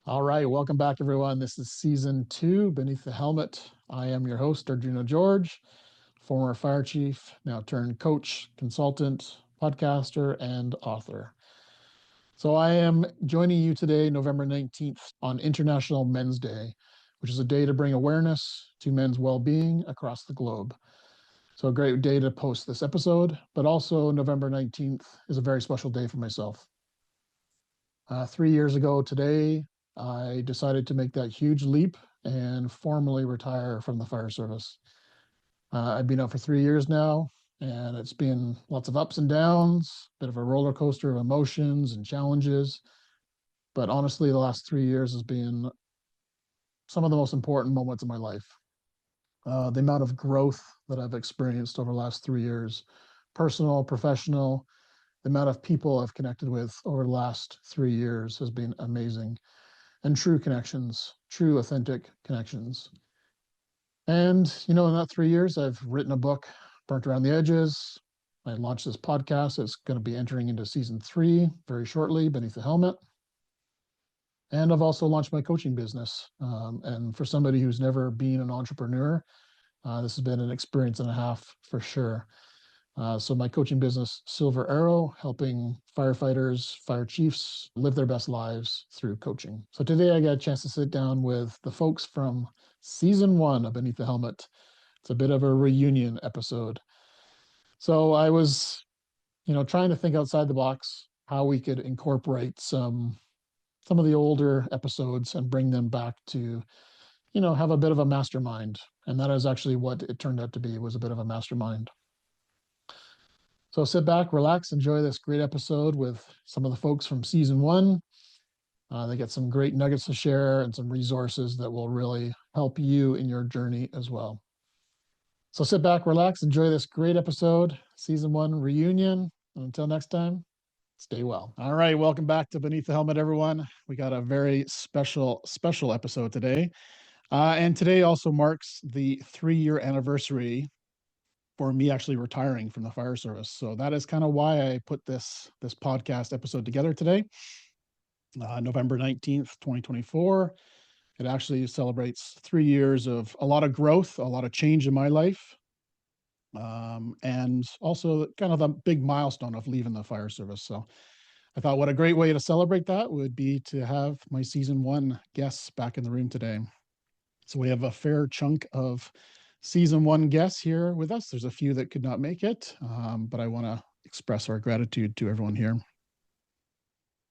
All right, welcome back, everyone. This is season 2, Beneath the Helmet. I am your host, Arjuna George, former fire chief, now turned coach, consultant, podcaster, and author. So I am joining you today, November 19th, on International Men's Day, which is a day to bring awareness to men's well-being across the globe. So a great day to post this episode, but also November 19th is a very special day for myself. 3 years ago today, I decided to make that huge leap and formally retire from the fire service. I've been out for 3 years now, and it's been lots of ups and downs, bit of a roller coaster of emotions and challenges. But honestly, the last 3 years has been some of the most important moments of my life. The amount of growth that I've experienced over the last 3 years, personal, professional, the amount of people I've connected with over the last 3 years has been amazing. And true connections, true authentic connections. And, in that 3 years, I've written a book, Burnt Around the Edges. I launched this podcast. It's going to be entering into season 3 very shortly, Beneath the Helmet. And I've also launched my coaching business. And for somebody who's never been an entrepreneur, this has been an experience and a half for sure. So my coaching business, Silver Arrow, helping firefighters, fire chiefs live their best lives through coaching. So today I got a chance to sit down with the folks from season 1 of Beneath the Helmet. It's a bit of a reunion episode. So I was, trying to think outside the box, how we could incorporate some of the older episodes and bring them back to, have a bit of a mastermind. And that is actually what it turned out to be, was a bit of a mastermind. So sit back, relax, enjoy this great episode with some of the folks from season 1. They get some great nuggets to share and some resources that will really help you in your journey as well. So sit back, relax, enjoy this great episode, season 1 reunion. And until next time, stay well. All right, welcome back to Beneath the Helmet, everyone. We got a very special episode today. And today also marks the 3-year anniversary for me actually retiring from the fire service. So that is kind of why I put this podcast episode together today. November 19th, 2024. It actually celebrates 3 years of a lot of growth, a lot of change in my life. And also kind of a big milestone of leaving the fire service. So I thought what a great way to celebrate that would be to have my season 1 guests back in the room today. So we have a fair chunk of season 1 guests here with us. There's a few that could not make it, but I want to express our gratitude to everyone here.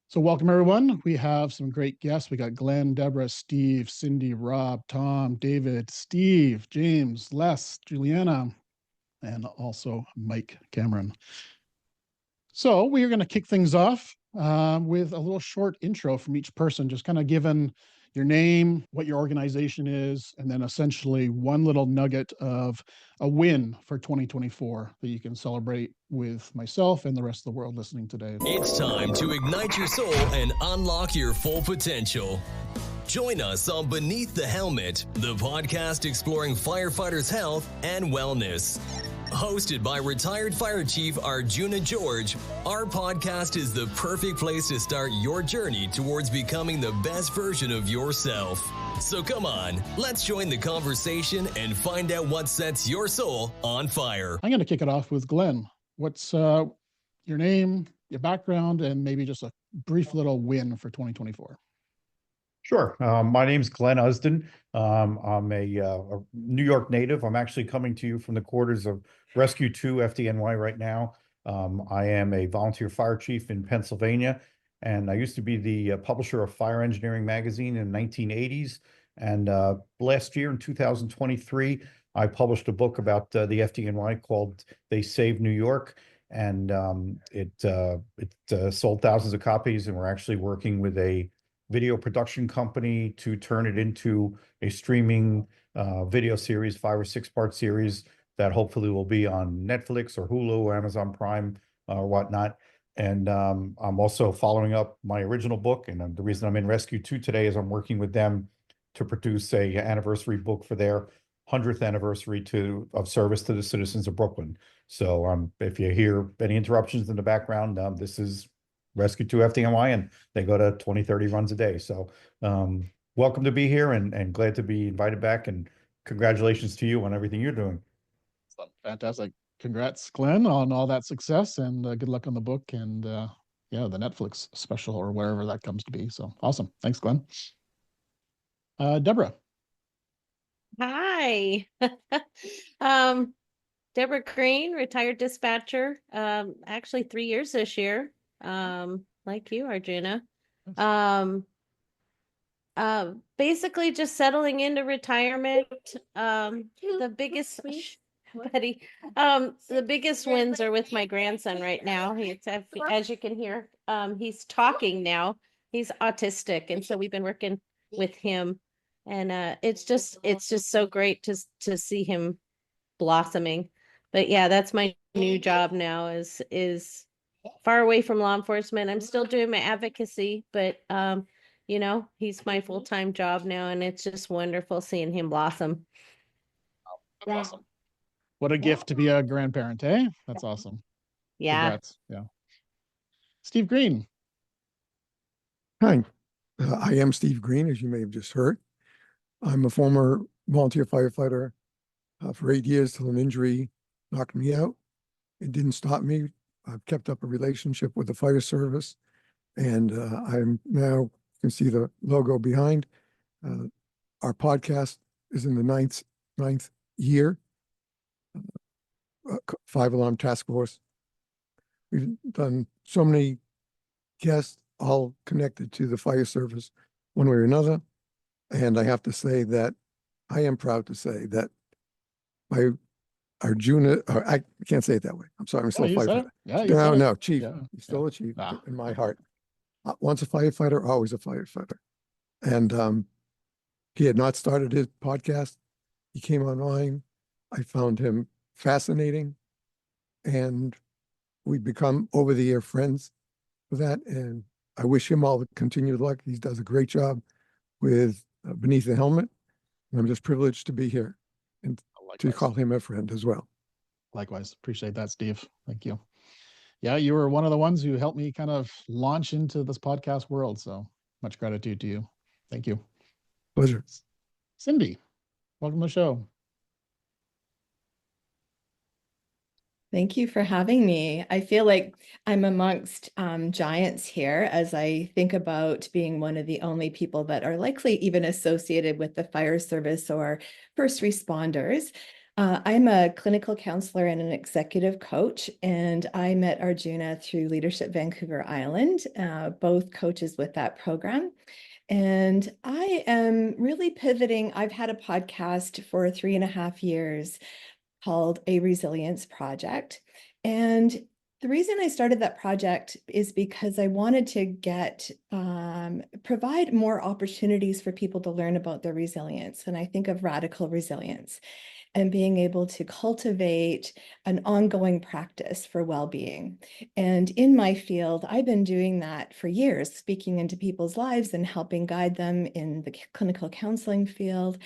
So welcome, everyone. We have some great guests. We got Glenn, Deborah, Steve, Cindy, Rob, Tom, David, Steve, James, Les, Juliana, and also Mike Cameron. So we are going to kick things off with a little short intro from each person, just kind of given your name, what your organization is, and then essentially one little nugget of a win for 2024 that you can celebrate with myself and the rest of the world listening today. It's time to ignite your soul and unlock your full potential. Join us on Beneath the Helmet, the podcast exploring firefighters' health and wellness. Hosted by retired fire chief Arjuna George, our podcast is the perfect place to start your journey towards becoming the best version of yourself. So come on, let's join the conversation and find out what sets your soul on fire. I'm going to kick it off with Glenn. What's your name, your background, and maybe just a brief little win for 2024? Sure. My name's Glenn Usden. I'm a New York native. I'm actually coming to you from the quarters of Rescue 2 FDNY right now. I am a volunteer fire chief in Pennsylvania, and I used to be the publisher of Fire Engineering magazine in the 1980s. And last year in 2023, I published a book about the FDNY called They Saved New York. And it sold thousands of copies, and we're actually working with a video production company to turn it into a streaming video series, 5 or 6 part series that hopefully will be on Netflix or Hulu or Amazon Prime or whatnot. And I'm also following up my original book. And the reason I'm in Rescue 2 today is I'm working with them to produce a anniversary book for their 100th anniversary of service to the citizens of Brooklyn. So if you hear any interruptions in the background, this is Rescue 2 FDNY, and they go to 20, 30 runs a day. So welcome to be here and glad to be invited back. And congratulations to you on everything you're doing. Fantastic. Congrats, Glenn, on all that success, and good luck on the book and yeah, the Netflix special or wherever that comes to be. So awesome. Thanks, Glenn. Deborah. Hi. Deborah Green, retired dispatcher. Actually 3 years this year. Like you, Arjuna. Basically just settling into retirement. The biggest Betty, the biggest wins are with my grandson right now. He's, as you can hear, he's talking now. He's autistic, and so we've been working with him, and it's just so great to see him blossoming. But yeah, that's my new job now, is far away from law enforcement. I'm still doing my advocacy, but you know, he's my full-time job now, and it's just wonderful seeing him blossom. That's awesome. What a gift to be a grandparent, eh? That's awesome. Yeah. Congrats. Yeah. Steve Green. Hi, I am Steve Green, as you may have just heard. I'm a former volunteer firefighter for 8 years till an injury knocked me out. It didn't stop me. I've kept up a relationship with the fire service, and I'm now, you can see the logo behind. Our podcast is in the ninth year. 5-alarm task force. We've done so many guests, all connected to the fire service one way or another. And I have to say that I am proud to say that my Arjuna, I can't say it that way. I'm sorry, I'm still a firefighter. Yeah, no, chief. Yeah. He's still a chief in my heart. Once a firefighter, always a firefighter. And he had not started his podcast. He came online. I found him fascinating, and we've become over-the-air friends with that. And I wish him all the continued luck. He does a great job with Beneath the Helmet. And I'm just privileged to be here and to call him a friend as well. Likewise. Appreciate that, Steve. Thank you. Yeah, you were one of the ones who helped me kind of launch into this podcast world. So much gratitude to you. Thank you. Pleasure. Cindy, welcome to the show. Thank you for having me. I feel like I'm amongst giants here as I think about being one of the only people that are likely even associated with the fire service or first responders. I'm a clinical counselor and an executive coach, and I met Arjuna through Leadership Vancouver Island, both coaches with that program. And I am really pivoting. I've had a podcast for 3.5 years called A Resilience Project. And the reason I started that project is because I wanted to provide more opportunities for people to learn about their resilience. And I think of radical resilience and being able to cultivate an ongoing practice for well-being. And in my field, I've been doing that for years, speaking into people's lives and helping guide them in the clinical counseling field.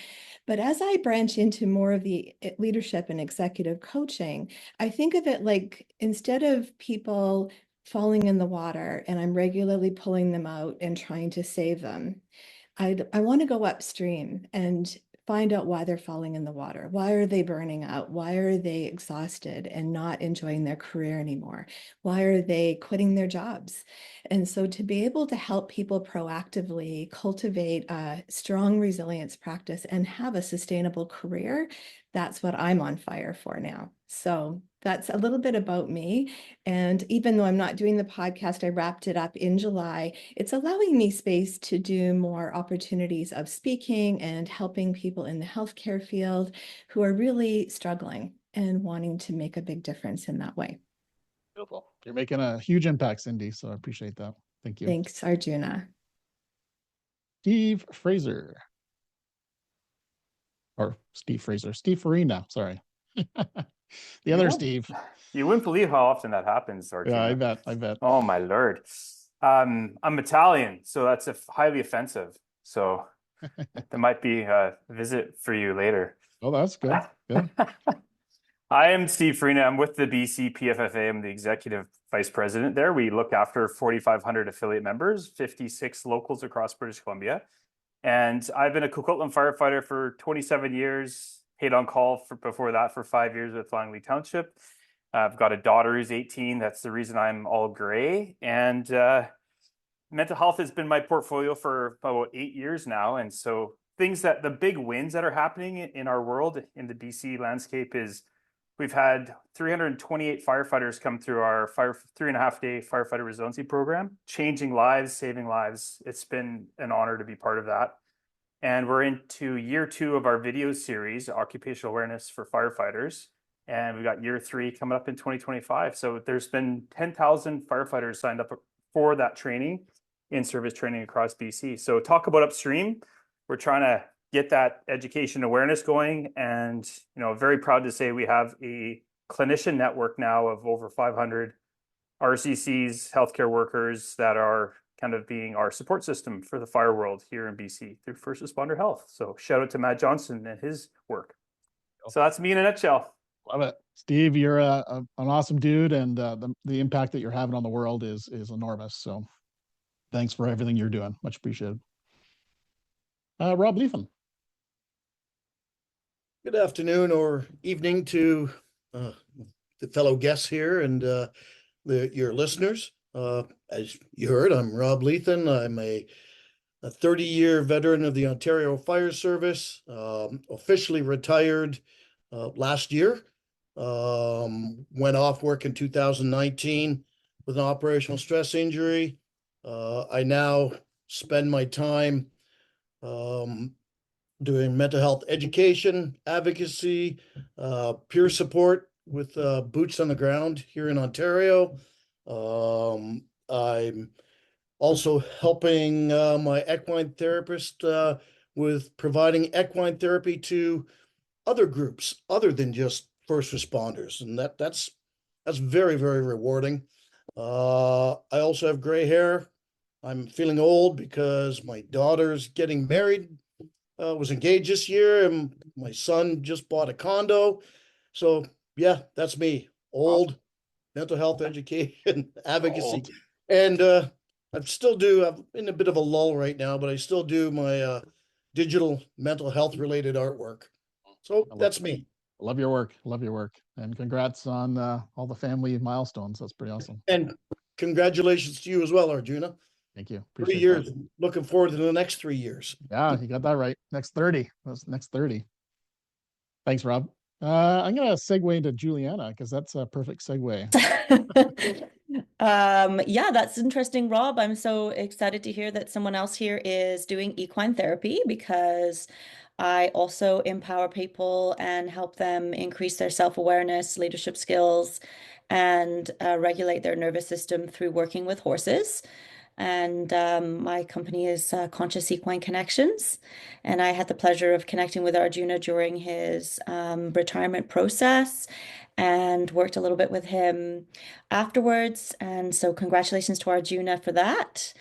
But as I branch into more of the leadership and executive coaching, I think of it like, instead of people falling in the water and I'm regularly pulling them out and trying to save them, I want to go upstream and find out why they're falling in the water. Why are they burning out? Why are they exhausted and not enjoying their career anymore? Why are they quitting their jobs? And so to be able to help people proactively cultivate a strong resilience practice and have a sustainable career, that's what I'm on fire for now. So that's a little bit about me. And even though I'm not doing the podcast, I wrapped it up in July. It's allowing me space to do more opportunities of speaking and helping people in the healthcare field who are really struggling and wanting to make a big difference in that way. Beautiful. You're making a huge impact, Cindy. So I appreciate that. Thank you. Thanks, Arjuna. Steve Fraser. Or Steve Fraser. Steve Farina. Sorry. The other Steve. You wouldn't believe how often that happens, Arjuna. Yeah, I bet. I bet. Oh my Lord. I'm Italian, so that's highly offensive. So there might be a visit for you later. Oh, that's good. Good. I am Steve Farina. I'm with the BC PFFA. I'm the executive vice president there. We look after 4,500 affiliate members, 56 locals across British Columbia. And I've been a Coquitlam firefighter for 27 years, paid on call before that for 5 years with Langley Township. I've got a daughter who's 18. That's the reason I'm all gray. And mental health has been my portfolio for about 8 years now. And so the big wins that are happening in our world, in the BC landscape, is we've had 328 firefighters come through our 3.5-day firefighter resiliency program, changing lives, saving lives. It's been an honor to be part of that. And we're into year 2 of our video series, Occupational Awareness for Firefighters. And we've got year 3 coming up in 2025. So there's been 10,000 firefighters signed up for that training, in-service training across BC. So talk about upstream. We're trying to get that education awareness going. And, very proud to say we have a clinician network now of over 500 RCCs, healthcare workers that are kind of being our support system for the fire world here in BC through First Responder Health. So shout out to Matt Johnson and his work. So that's me in a nutshell. Love it. Steve, you're an awesome dude, and the impact that you're having on the world is enormous. So thanks for everything you're doing. Much appreciated. Rob Leithen. Good afternoon or evening to the fellow guests here and your listeners. As you heard, I'm Rob Leithen. I'm a 30-year veteran of the Ontario Fire Service, officially retired last year. Went off work in 2019 with an operational stress injury. I now spend my time doing mental health education, advocacy, peer support with boots on the ground here in Ontario. I'm also helping my equine therapist with providing equine therapy to other groups other than just first responders, and that's very, very rewarding. I also have gray hair. I'm feeling old because my daughter's getting married, was engaged this year, and my son just bought a condo. So yeah, that's me. Old, mental health education, advocacy. And I'm in a bit of a lull right now, but I still do my digital mental health related artwork. So that's me. Love your work. Love your work. And congrats on all the family milestones. That's pretty awesome. And congratulations to you as well, Arjuna. Thank you. 3 years. Looking forward to the next 3 years. Yeah, you got that right. Next 30. That's next 30. Thanks, Rob. I'm going to segue into Juliana because that's a perfect segue. Yeah, that's interesting, Rob. I'm so excited to hear that someone else here is doing equine therapy, because I also empower people and help them increase their self-awareness, leadership skills, and regulate their nervous system through working with horses. And my company is Conscious Equine Connections. And I had the pleasure of connecting with Arjuna during his retirement process and worked a little bit with him afterwards. And so congratulations to Arjuna for that.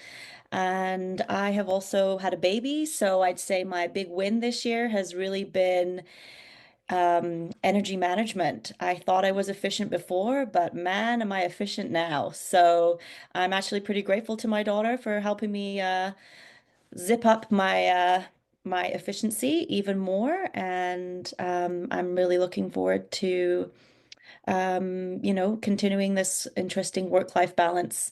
And I have also had a baby. So I'd say my big win this year has really been energy management. I thought I was efficient before, but man, am I efficient now. So I'm actually pretty grateful to my daughter for helping me zip up my my efficiency even more. And I'm really looking forward to continuing this interesting work-life balance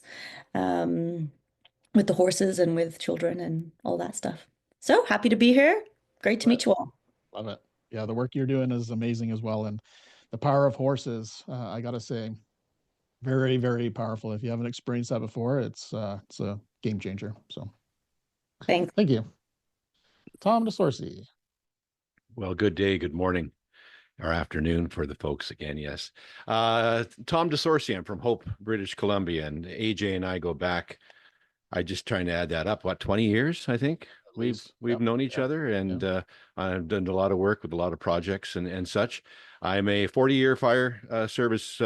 with the horses and with children and all that stuff. So happy to be here. Great to meet you all. Love it. Yeah, the work you're doing is amazing as well. And the power of horses, I got to say, very, very powerful. If you haven't experienced that before, it's a game changer. So Thanks. thank you. Tom DeSorcy. Well, good day, good morning, or afternoon for the folks again, yes. Tom DeSorcy, I'm from Hope, British Columbia, and AJ and I go back, I just trying to add that up, 20 years, I think? We've known each other, and I've done a lot of work with a lot of projects and such. I'm a 40-year fire service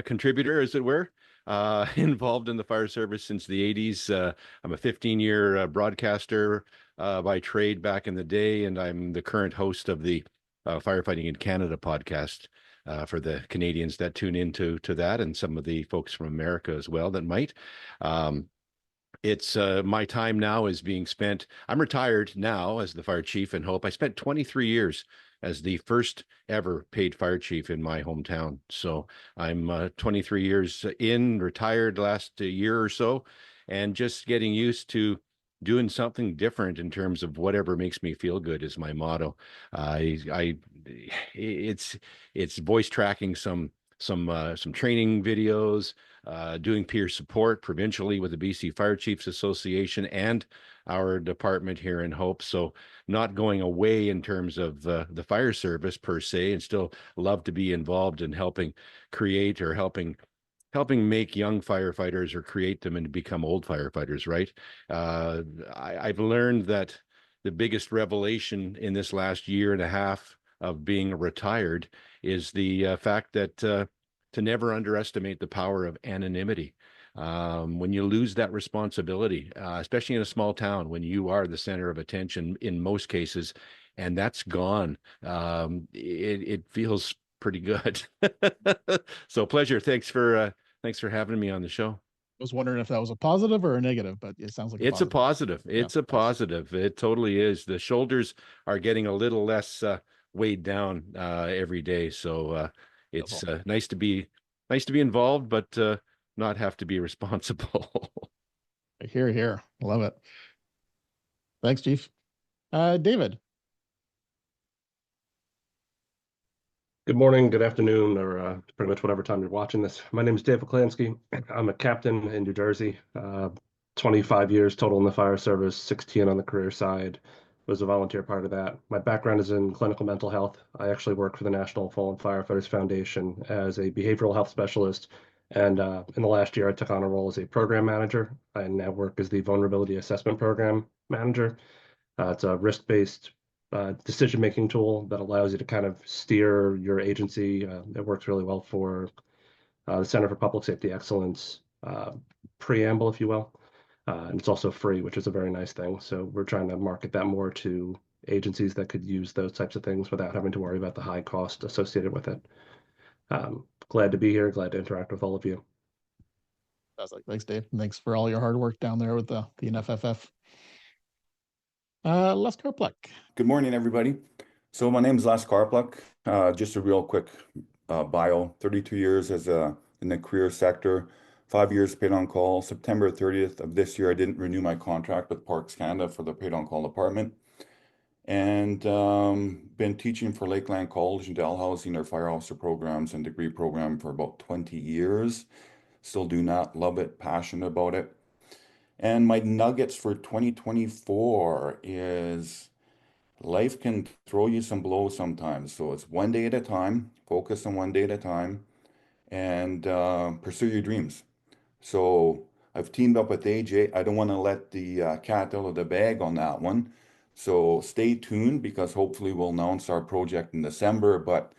contributor, as it were, involved in the fire service since the 80s. I'm a 15-year broadcaster by trade back in the day, and I'm the current host of the Firefighting in Canada podcast for the Canadians that tune into that, and some of the folks from America as well that might. It's my time now is being spent. I'm retired now as the fire chief in Hope. I spent 23 years as the first ever paid fire chief in my hometown. So I'm 23 years in, retired last year or so, and just getting used to doing something different in terms of whatever makes me feel good is my motto. It's voice tracking some training videos, doing peer support provincially with the BC Fire Chiefs Association and our department here in Hope. So not going away in terms of the fire service per se, and still love to be involved in helping create or helping make young firefighters or create them and become old firefighters, right? I've learned that the biggest revelation in this last year and a half of being retired is the fact that to never underestimate the power of anonymity. When you lose that responsibility, especially in a small town, when you are the center of attention in most cases, and that's gone, it feels pretty good. So pleasure. Thanks for having me on the show. I was wondering if that was a positive or a negative, but it sounds like It's a positive. It's a positive. It totally is. The shoulders are getting a little less weighed down every day. So it's nice to be involved, but not have to be responsible. Here. Love it. Thanks, Chief. David. Good morning, good afternoon, or pretty much whatever time you're watching this. My name is Dave Klansky. I'm a captain in New Jersey. 25 years total in the fire service, 16 on the career side. Was a volunteer part of that. My background is in clinical mental health. I actually work for the National Fallen Firefighters Foundation as a behavioral health specialist. And in the last year, I took on a role as a program manager. I now work as the Vulnerability Assessment Program Manager. It's a risk-based decision-making tool that allows you to kind of steer your agency. It works really well for the Center for Public Safety Excellence preamble, if you will. And it's also free, which is a very nice thing. So we're trying to market that more to agencies that could use those types of things without having to worry about the high cost associated with it. Glad to be here. Glad to interact with all of you. Thanks, Dave. And thanks for all your hard work down there with the NFFF. Les Karpluk. Good morning, everybody. So my name is Les Karpluk. Just a real quick bio. 32 years in the career sector, 5 years paid on call. September 30th of this year, I didn't renew my contract with Parks Canada for the paid on call department. And been teaching for Lakeland College in Dalhousie, their fire officer programs and degree program for about 20 years. Still do not love it, passionate about it. And my nuggets for 2024 is life can throw you some blows sometimes. So it's one day at a time, focus on one day at a time, and pursue your dreams. So I've teamed up with AJ. I don't want to let the cat out of the bag on that one. So stay tuned because hopefully we'll announce our project in December, but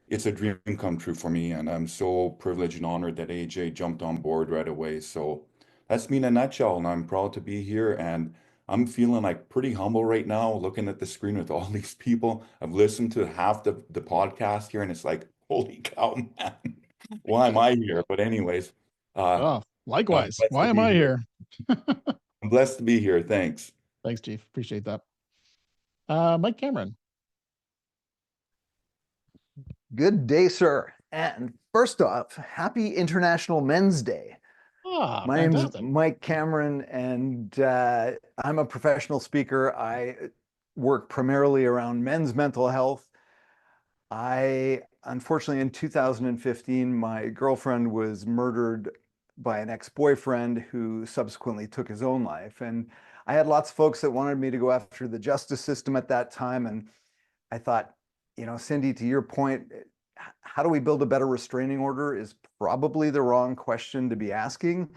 it's a dream come true for me. And I'm so privileged and honored that AJ jumped on board right away. So that's me in a nutshell, and I'm proud to be here. And I'm feeling like pretty humble right now, looking at the screen with all these people. I've listened to half the podcast here, and it's like, holy cow, man, why am I here? But anyways, likewise, why am I here? I'm blessed to be here. Thanks. Thanks, Chief. Appreciate that. Mike Cameron. Good day, sir. And first off, happy International Men's Day. My name's Mike Cameron, and I'm a professional speaker. I work primarily around men's mental health. Unfortunately, in 2015, my girlfriend was murdered by an ex-boyfriend who subsequently took his own life. And I had lots of folks that wanted me to go after the justice system at that time. And I thought, Cindy, to your point, how do we build a better restraining order is probably the wrong question to be asking.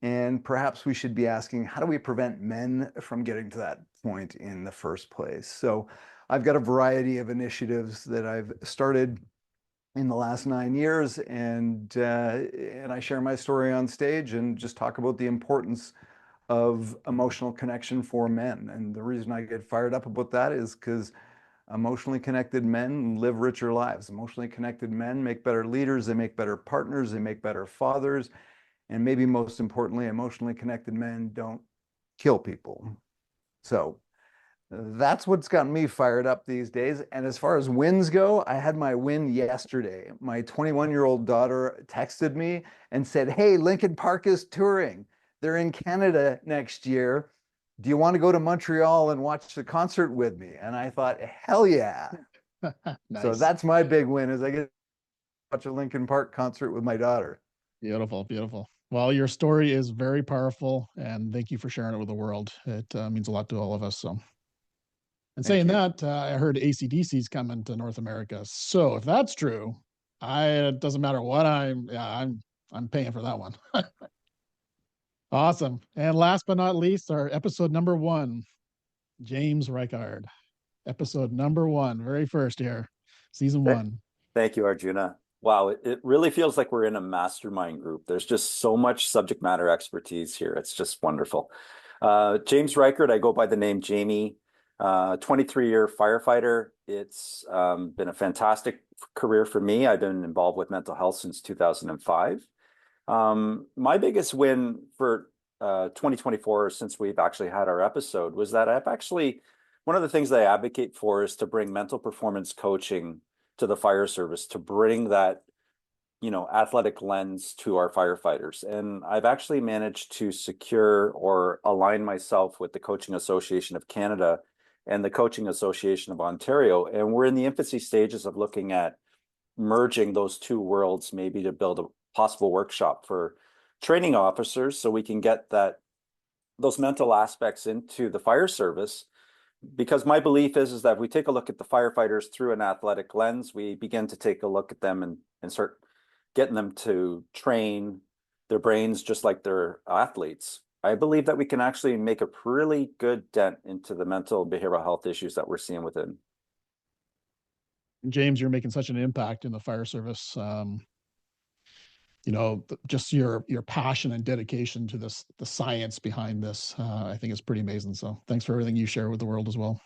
And perhaps we should be asking, how do we prevent men from getting to that point in the first place? So I've got a variety of initiatives that I've started in the last 9 years, and I share my story on stage and just talk about the importance of emotional connection for men. And the reason I get fired up about that is because Emotionally connected men live richer lives. Emotionally connected men make better leaders, they make better partners, they make better fathers, and maybe most importantly, emotionally connected men don't kill people. So that's what's gotten me fired up these days. And as far as wins go, I had my win yesterday. My 21-year-old daughter texted me and said, "Hey, Linkin Park is touring. They're in Canada next year. Do you want to go to Montreal and watch the concert with me?" And I thought, hell yeah. Nice. So that's my big win, is I get to watch a Linkin Park concert with my daughter. Beautiful, beautiful. Well, your story is very powerful, and thank you for sharing it with the world. It means a lot to all of us. So, and saying that, I heard AC/DC's coming to North America. So, if that's true, it doesn't matter what I'm paying for that one. Awesome. And last but not least, our episode number 1, James Reichard. Episode number 1, very first here, season 1. Thank you, Arjuna. Wow, it really feels like we're in a mastermind group. There's just so much subject matter expertise here. It's just wonderful. James Reichard, I go by the name Jamie, 23-year firefighter. It's been a fantastic career for me. I've been involved with mental health since 2005. My biggest win for 2024, since we've actually had our episode, was that one of the things that I advocate for is to bring mental performance coaching to the fire service, to bring that, athletic lens to our firefighters. And I've actually managed to secure or align myself with the Coaching Association of Canada and the Coaching Association of Ontario. And we're in the infancy stages of looking at merging those two worlds, maybe to build a possible workshop for training officers so we can get those mental aspects into the fire service. Because my belief is that if we take a look at the firefighters through an athletic lens, we begin to take a look at them and start getting them to train their brains just like they're athletes. I believe that we can actually make a really good dent into the mental behavioral health issues that we're seeing within. James, you're making such an impact in the fire service. Just your passion and dedication to the science behind this, I think is pretty amazing. So thanks for everything you share with the world as well.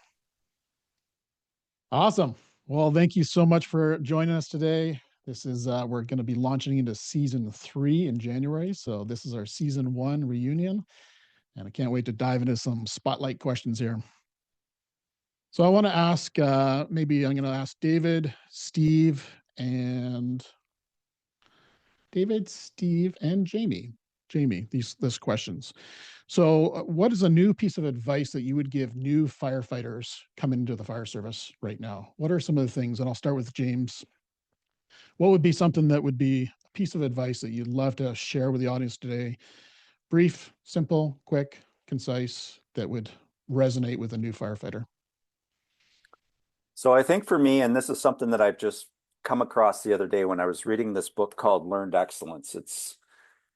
Awesome. Well, thank you so much for joining us today. This is, we're going to be launching into season 3 in January. So this is our season 1 reunion, and I can't wait to dive into some spotlight questions here. So I want to ask, maybe I'm going to ask David, Steve, and Jamie these questions. So what is a new piece of advice that you would give new firefighters coming into the fire service right now? What are some of the things? And I'll start with James. What would be something that would be a piece of advice that you'd love to share with the audience today? Brief, simple, quick, concise, that would resonate with a new firefighter. So I think for me, and this is something that I've just come across the other day when I was reading this book called Learned Excellence.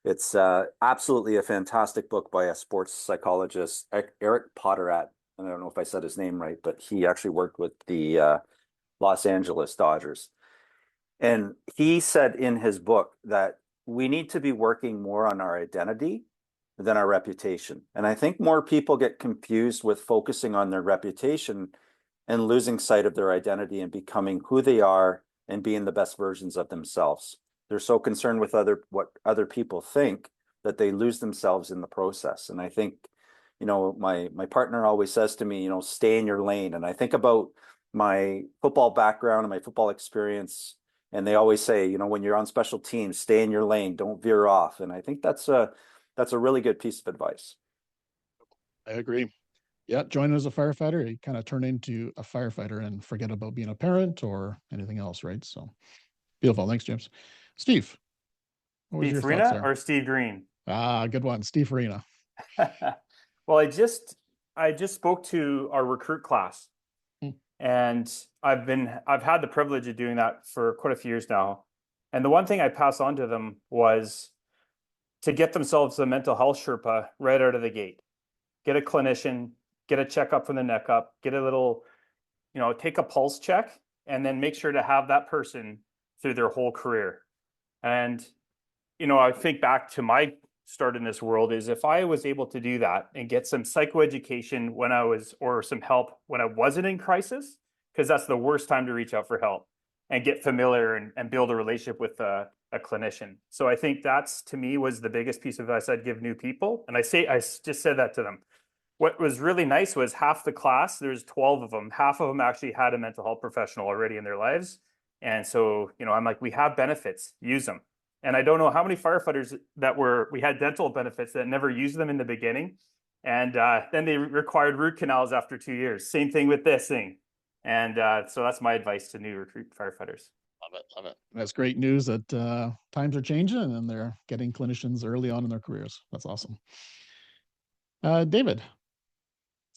It's absolutely a fantastic book by a sports psychologist, Eric Potterat. And I don't know if I said his name right, but he actually worked with the Los Angeles Dodgers. And he said in his book that we need to be working more on our identity than our reputation. And I think more people get confused with focusing on their reputation and losing sight of their identity and becoming who they are and being the best versions of themselves. They're so concerned with what other people think that they lose themselves in the process. And I think, my partner always says to me, stay in your lane. And I think about my football background and my football experience. And they always say, when you're on special teams, stay in your lane, don't veer off. And I think that's a really good piece of advice. I agree. Yeah, join as a firefighter, you kind of turn into a firefighter and forget about being a parent or anything else, right? So beautiful. Thanks, James. Steve, what was Steve your Farina thoughts there? or Steve Green? Good one. Steve Farina. Well, I just spoke to our recruit class, and I've had the privilege of doing that for quite a few years now. And the one thing I pass on to them was to get themselves a mental health Sherpa right out of the gate. Get a clinician, get a checkup from the neck up, get a little, take a pulse check, and then make sure to have that person through their whole career. And, I think back to my start in this world is if I was able to do that and get some psychoeducation or some help when I wasn't in crisis, because that's the worst time to reach out for help and get familiar and build a relationship with a clinician. So I think that's, to me, was the biggest piece of advice I'd give new people. And I just said that to them. What was really nice was half the class, there's 12 of them, half of them actually had a mental health professional already in their lives. And so, I'm like, we have benefits, use them. And I don't know how many firefighters we had dental benefits that never used them in the beginning. And then they required root canals after 2 years. Same thing with this thing. And so that's my advice to new recruit firefighters. Love it. Love it. That's great news that times are changing and they're getting clinicians early on in their careers. That's awesome. David,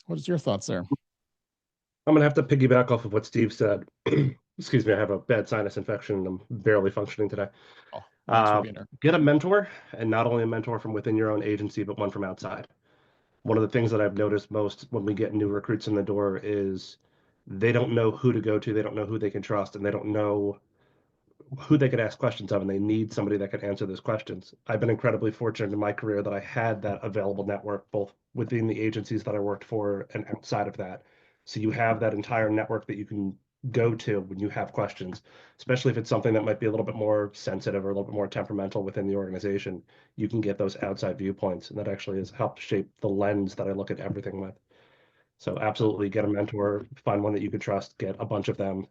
what is your thoughts there? I'm going to have to piggyback off of what Steve said. Excuse me, I have a bad sinus infection and I'm barely functioning today. Oh, thanks for being here. Get a mentor, and not only a mentor from within your own agency, but one from outside. One of the things that I've noticed most when we get new recruits in the door is they don't know who to go to, they don't know who they can trust, and they don't know who they could ask questions of, and they need somebody that can answer those questions. I've been incredibly fortunate in my career that I had that available network, both within the agencies that I worked for and outside of that. So you have that entire network that you can go to when you have questions, especially if it's something that might be a little bit more sensitive or a little bit more temperamental within the organization. You can get those outside viewpoints, and that actually has helped shape the lens that I look at everything with. So absolutely get a mentor, find one that you can trust, get a bunch of them,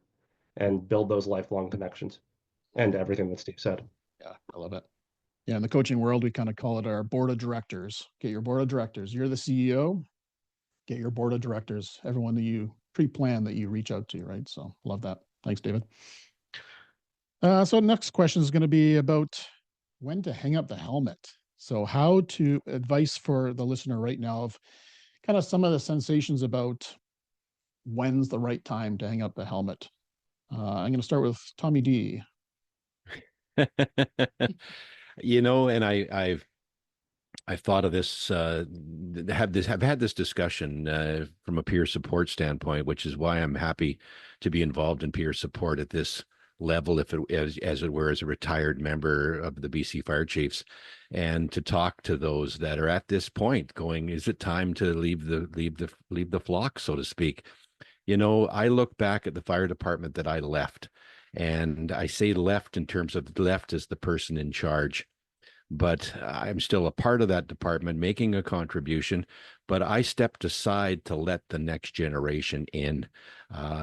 and build those lifelong connections. And everything that Steve said. Yeah, I love it. Yeah, in the coaching world, we kind of call it our board of directors. Get your board of directors. You're the CEO. Get your board of directors, everyone that you pre-plan that you reach out to, right? So love that. Thanks, David. So next question is going to be about when to hang up the helmet. So advice for the listener right now of kind of some of the sensations about when's the right time to hang up the helmet. I'm going to start with Tommy D. And I've thought of this, have had this discussion from a peer support standpoint, which is why I'm happy to be involved in peer support at this level, if it as it were, as a retired member of the BC Fire Chiefs, and to talk to those that are at this point going, is it time to leave the flock, so to speak? I look back at the fire department that I left. And I say left in terms of left as the person in charge, but I'm still a part of that department making a contribution, but I stepped aside to let the next generation in.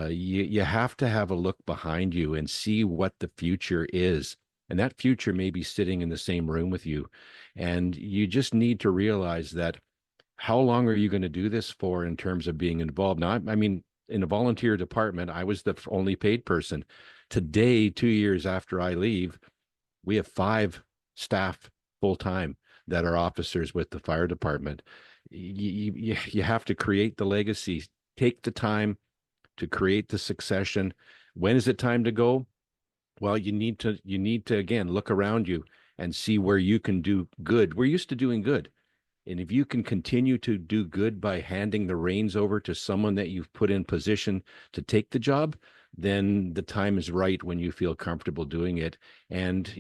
You have to have a look behind you and see what the future is. And that future may be sitting in the same room with you. And you just need to realize that how long are you going to do this for in terms of being involved? Now, I mean, in a volunteer department, I was the only paid person. Today, 2 years after I leave, we have 5 staff full-time that are officers with the fire department. You have to create the legacy. Take the time to create the succession. When is it time to go? Well, you need to again look around you and see where you can do good. We're used to doing good. And if you can continue to do good by handing the reins over to someone that you've put in position to take the job, then the time is right when you feel comfortable doing it. And,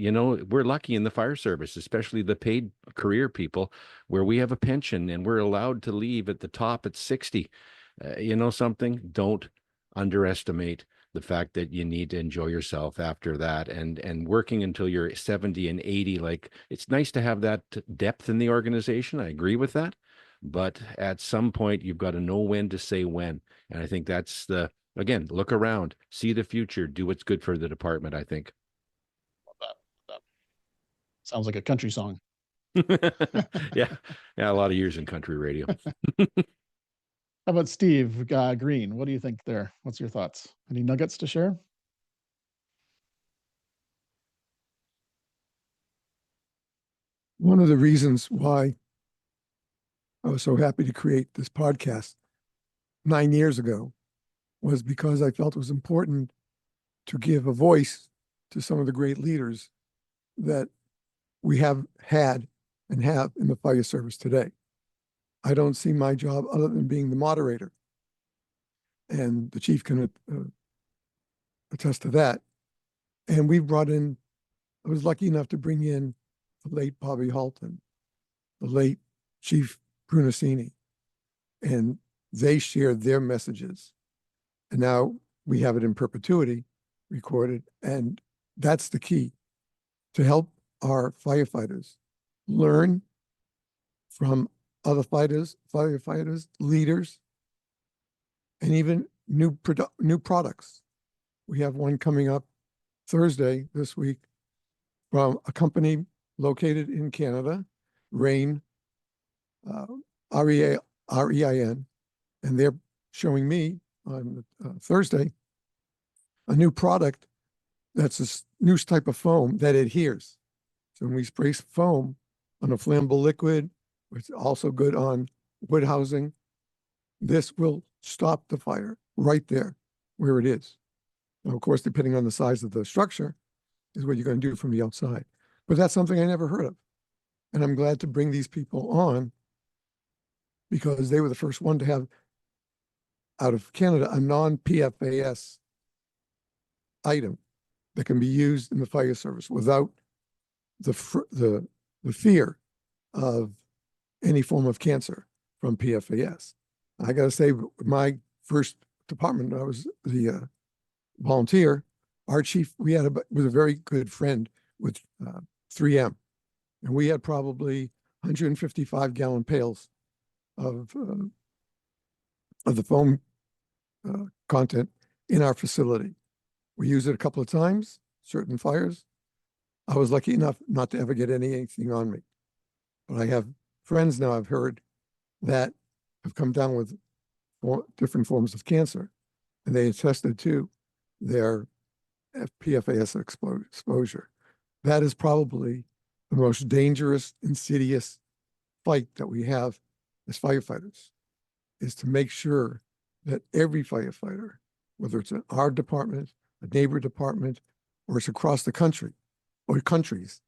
we're lucky in the fire service, especially the paid career people, where we have a pension and we're allowed to leave at the top at 60. Something? Don't underestimate the fact that you need to enjoy yourself after that, and working until you're 70 and 80. Like, it's nice to have that depth in the organization. I agree with that. But at some point, you've got to know when to say when. And I think that's again, look around, see the future, do what's good for the department, I think. Love that. Sounds like a country song. Yeah, a lot of years in country radio. How about Steve Green? What do you think there? What's your thoughts? Any nuggets to share? One of the reasons why I was so happy to create this podcast 9 years ago was because I felt it was important to give a voice to some of the great leaders that we have had and have in the fire service today. I don't see my job other than being the moderator. And the chief can attest to that. And we brought in, I was lucky enough to bring in the late Bobby Halton, the late Chief Brunacini, and they shared their messages. And now we have it in perpetuity recorded. And that's the key, to help our firefighters learn from other firefighters, leaders, and even new products. We have one coming up Thursday this week from a company located in Canada, Rain, REIN, and they're showing me on Thursday a new product that's a new type of foam that adheres. So when we spray foam on a flammable liquid, it's also good on wood housing, this will stop the fire right there where it is. Now, of course, depending on the size of the structure is what you're going to do from the outside. But that's something I never heard of. And I'm glad to bring these people on because they were the first one to have, out of Canada, a non-PFAS item that can be used in the fire service without the fear of any form of cancer from PFAS. I got to say, my first department, I was the volunteer. Our chief, was a very good friend with 3M, and we had probably 155-gallon pails of the foam content in our facility. We used it a couple of times, certain fires. I was lucky enough not to ever get anything on me. But I have friends now, I've heard, that have come down with different forms of cancer, and they attested to their PFAS exposure. That is probably the most dangerous, insidious fight that we have as firefighters, is to make sure that every firefighter, whether it's in our department, a neighbor department, or it's across the country or countries,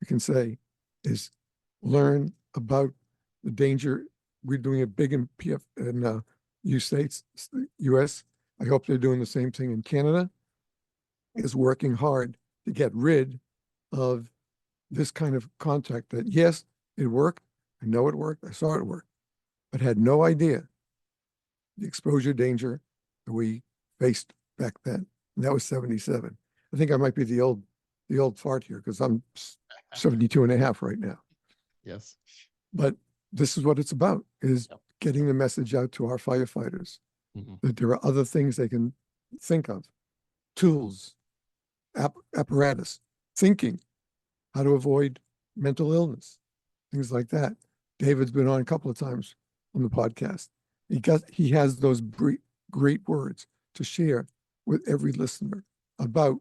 we can say, is learn about the danger. We're doing it big in US. I hope they're doing the same thing in Canada, is working hard to get rid of this kind of contact that, yes, it worked. I know it worked. I saw it work, but had no idea the exposure danger that we faced back then. And that was 77. I think I might be the old fart here because I'm 72 and a half right now. Yes. But this is what it's about, is getting the message out to our firefighters that there are other things they can think of, tools, apparatus, thinking, how to avoid mental illness, things like that. David's been on a couple of times on the podcast. He has those great words to share with every listener about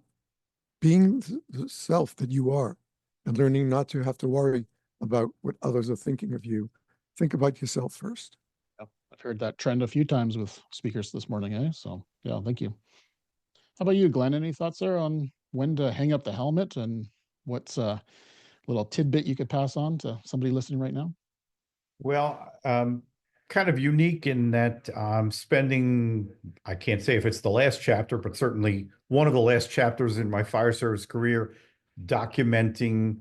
being the self that you are and learning not to have to worry about what others are thinking of you. Think about yourself first. I've heard that trend a few times with speakers this morning, eh? So yeah, thank you. How about you, Glenn? Any thoughts there on when to hang up the helmet and what's a little tidbit you could pass on to somebody listening right now? Well, kind of unique in that I'm spending, I can't say if it's the last chapter, but certainly one of the last chapters in my fire service career, documenting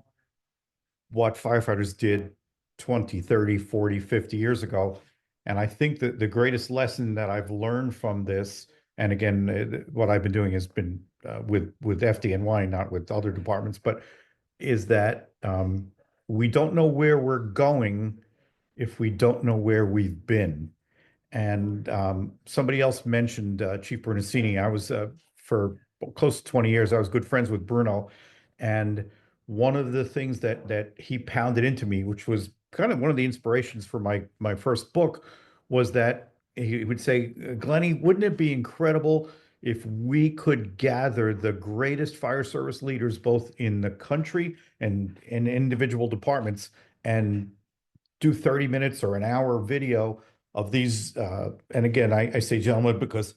what firefighters did 20, 30, 40, 50 years ago. And I think that the greatest lesson that I've learned from this, and again, what I've been doing has been with FDNY, not with other departments, but is that we don't know where we're going if we don't know where we've been. And somebody else mentioned Chief Bernasini. I was for close to 20 years, I was good friends with Bruno. And one of the things that he pounded into me, which was kind of one of the inspirations for my first book, was that he would say, Glennie, wouldn't it be incredible if we could gather the greatest fire service leaders, both in the country and in individual departments, and do 30 minutes or an hour video of these, and again, I say gentlemen because,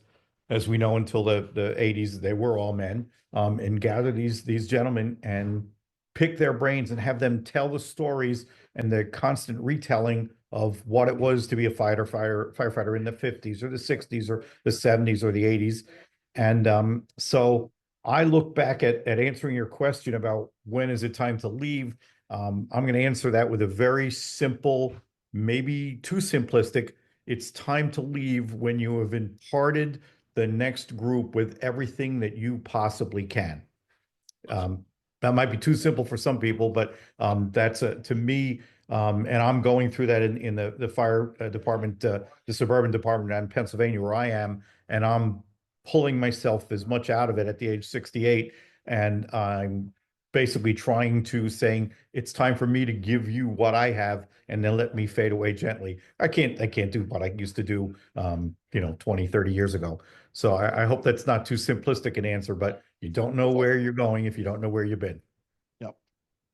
as we know, until the 80s, they were all men, and gather these gentlemen and pick their brains and have them tell the stories and the constant retelling of what it was to be a firefighter in the 50s or the 60s or the 70s or the 80s. And so I look back at answering your question about when is it time to leave. I'm going to answer that with a very simple, maybe too simplistic. It's time to leave when you have imparted the next group with everything that you possibly can. That might be too simple for some people, but that's to me, and I'm going through that in the fire department, the suburban department in Pennsylvania where I am, and I'm pulling myself as much out of it at the age 68, and I'm basically trying to saying it's time for me to give you what I have and then let me fade away gently. I can't do what I used to do 20, 30 years ago. So I hope that's not too simplistic an answer, but you don't know where you're going if you don't know where you've been. Yep.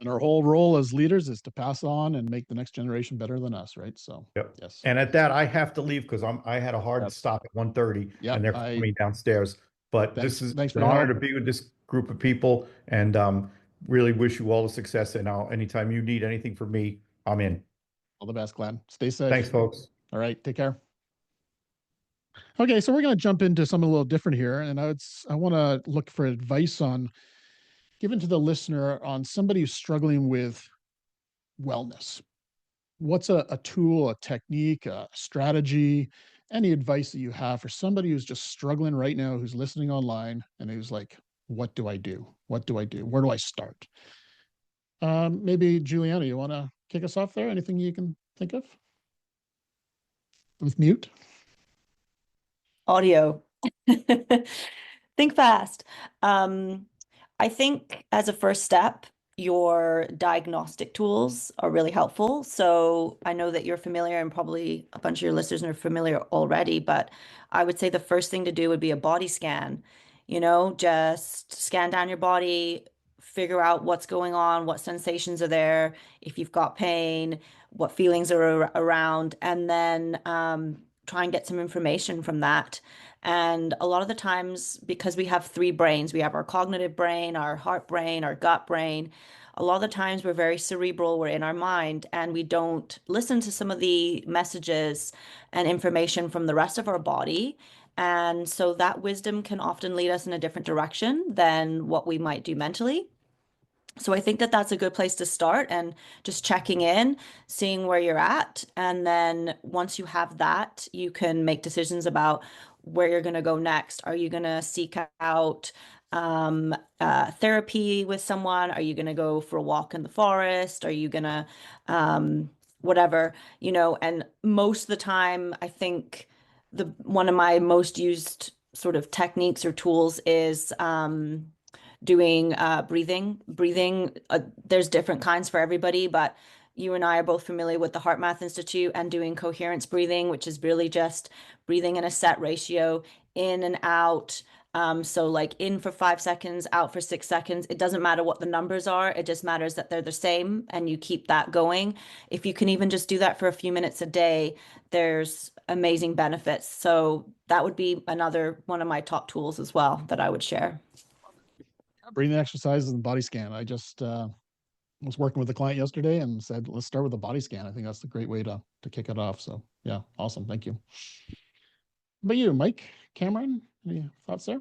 And our whole role as leaders is to pass on and make the next generation better than us, right? So Yep. yes. And at that, I have to leave because I had a hard stop at 1:30 and they're coming downstairs. But this is thanks an for your honor help. to be with this group of people, and really wish you all the success. And anytime you need anything from me, I'm in. All the best, Glenn. Stay safe. Thanks, folks. All right. Take care. Okay, so we're going to jump into something a little different here, and I want to look for advice on given to the listener on somebody who's struggling with wellness. What's a tool, a technique, a strategy, any advice that you have for somebody who's just struggling right now, who's listening online and who's like, what do I do? What do I do? Where do I start? Maybe Juliana, you want to kick us off there? Anything you can think of? With mute? Audio. Think fast. I think as a first step, your diagnostic tools are really helpful. So I know that you're familiar, and probably a bunch of your listeners are familiar already, but I would say the first thing to do would be a body scan. Just scan down your body, figure out what's going on, what sensations are there, if you've got pain, what feelings are around, and then try and get some information from that. And a lot of the times, because we have three brains, we have our cognitive brain, our heart brain, our gut brain. A lot of the times we're very cerebral, we're in our mind, and we don't listen to some of the messages and information from the rest of our body. And so that wisdom can often lead us in a different direction than what we might do mentally. So I think that that's a good place to start, and just checking in, seeing where you're at. And then once you have that, you can make decisions about where you're going to go next. Are you going to seek out therapy with someone? Are you going to go for a walk in the forest? Are you going to whatever, and most of the time, I think one of my most used sort of techniques or tools is doing breathing. There's different kinds for everybody, but you and I are both familiar with the Heart Math Institute and doing coherence breathing, which is really just breathing in a set ratio, in and out. So like in for 5 seconds, out for 6 seconds. It doesn't matter what the numbers are. It just matters that they're the same, and you keep that going. If you can even just do that for a few minutes a day, there's amazing benefits. So that would be another one of my top tools as well that I would share. Breathing exercises and body scan. I just was working with a client yesterday and said, let's start with a body scan. I think that's a great way to kick it off. So yeah, awesome. Thank you. But you, Mike, Cameron, any thoughts there?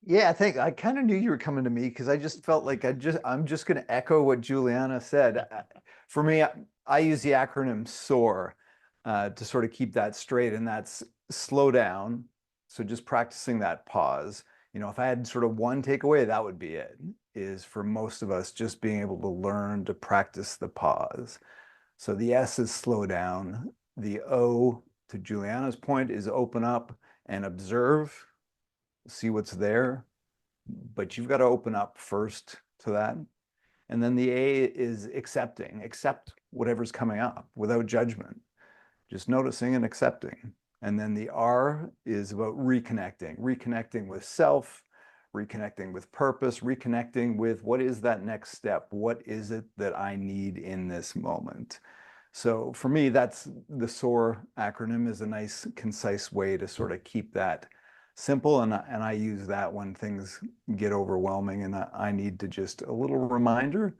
Yeah, I think I kind of knew you were coming to me because I just felt like I'm just going to echo what Juliana said. For me, I use the acronym SOAR to sort of keep that straight, and that's slow down. So just practicing that pause. If I had sort of one takeaway, that would be it, is for most of us just being able to learn to practice the pause. So the S is slow down. The O, to Juliana's point, is open up and observe, see what's there. But you've got to open up first to that. And then the A is accepting. Accept whatever's coming up without judgment. Just noticing and accepting. And then the R is about reconnecting with self, reconnecting with purpose, reconnecting with what is that next step? What is it that I need in this moment? So for me, that's the SOAR acronym is a nice, concise way to sort of keep that simple. And I use that when things get overwhelming and I need to just a little reminder.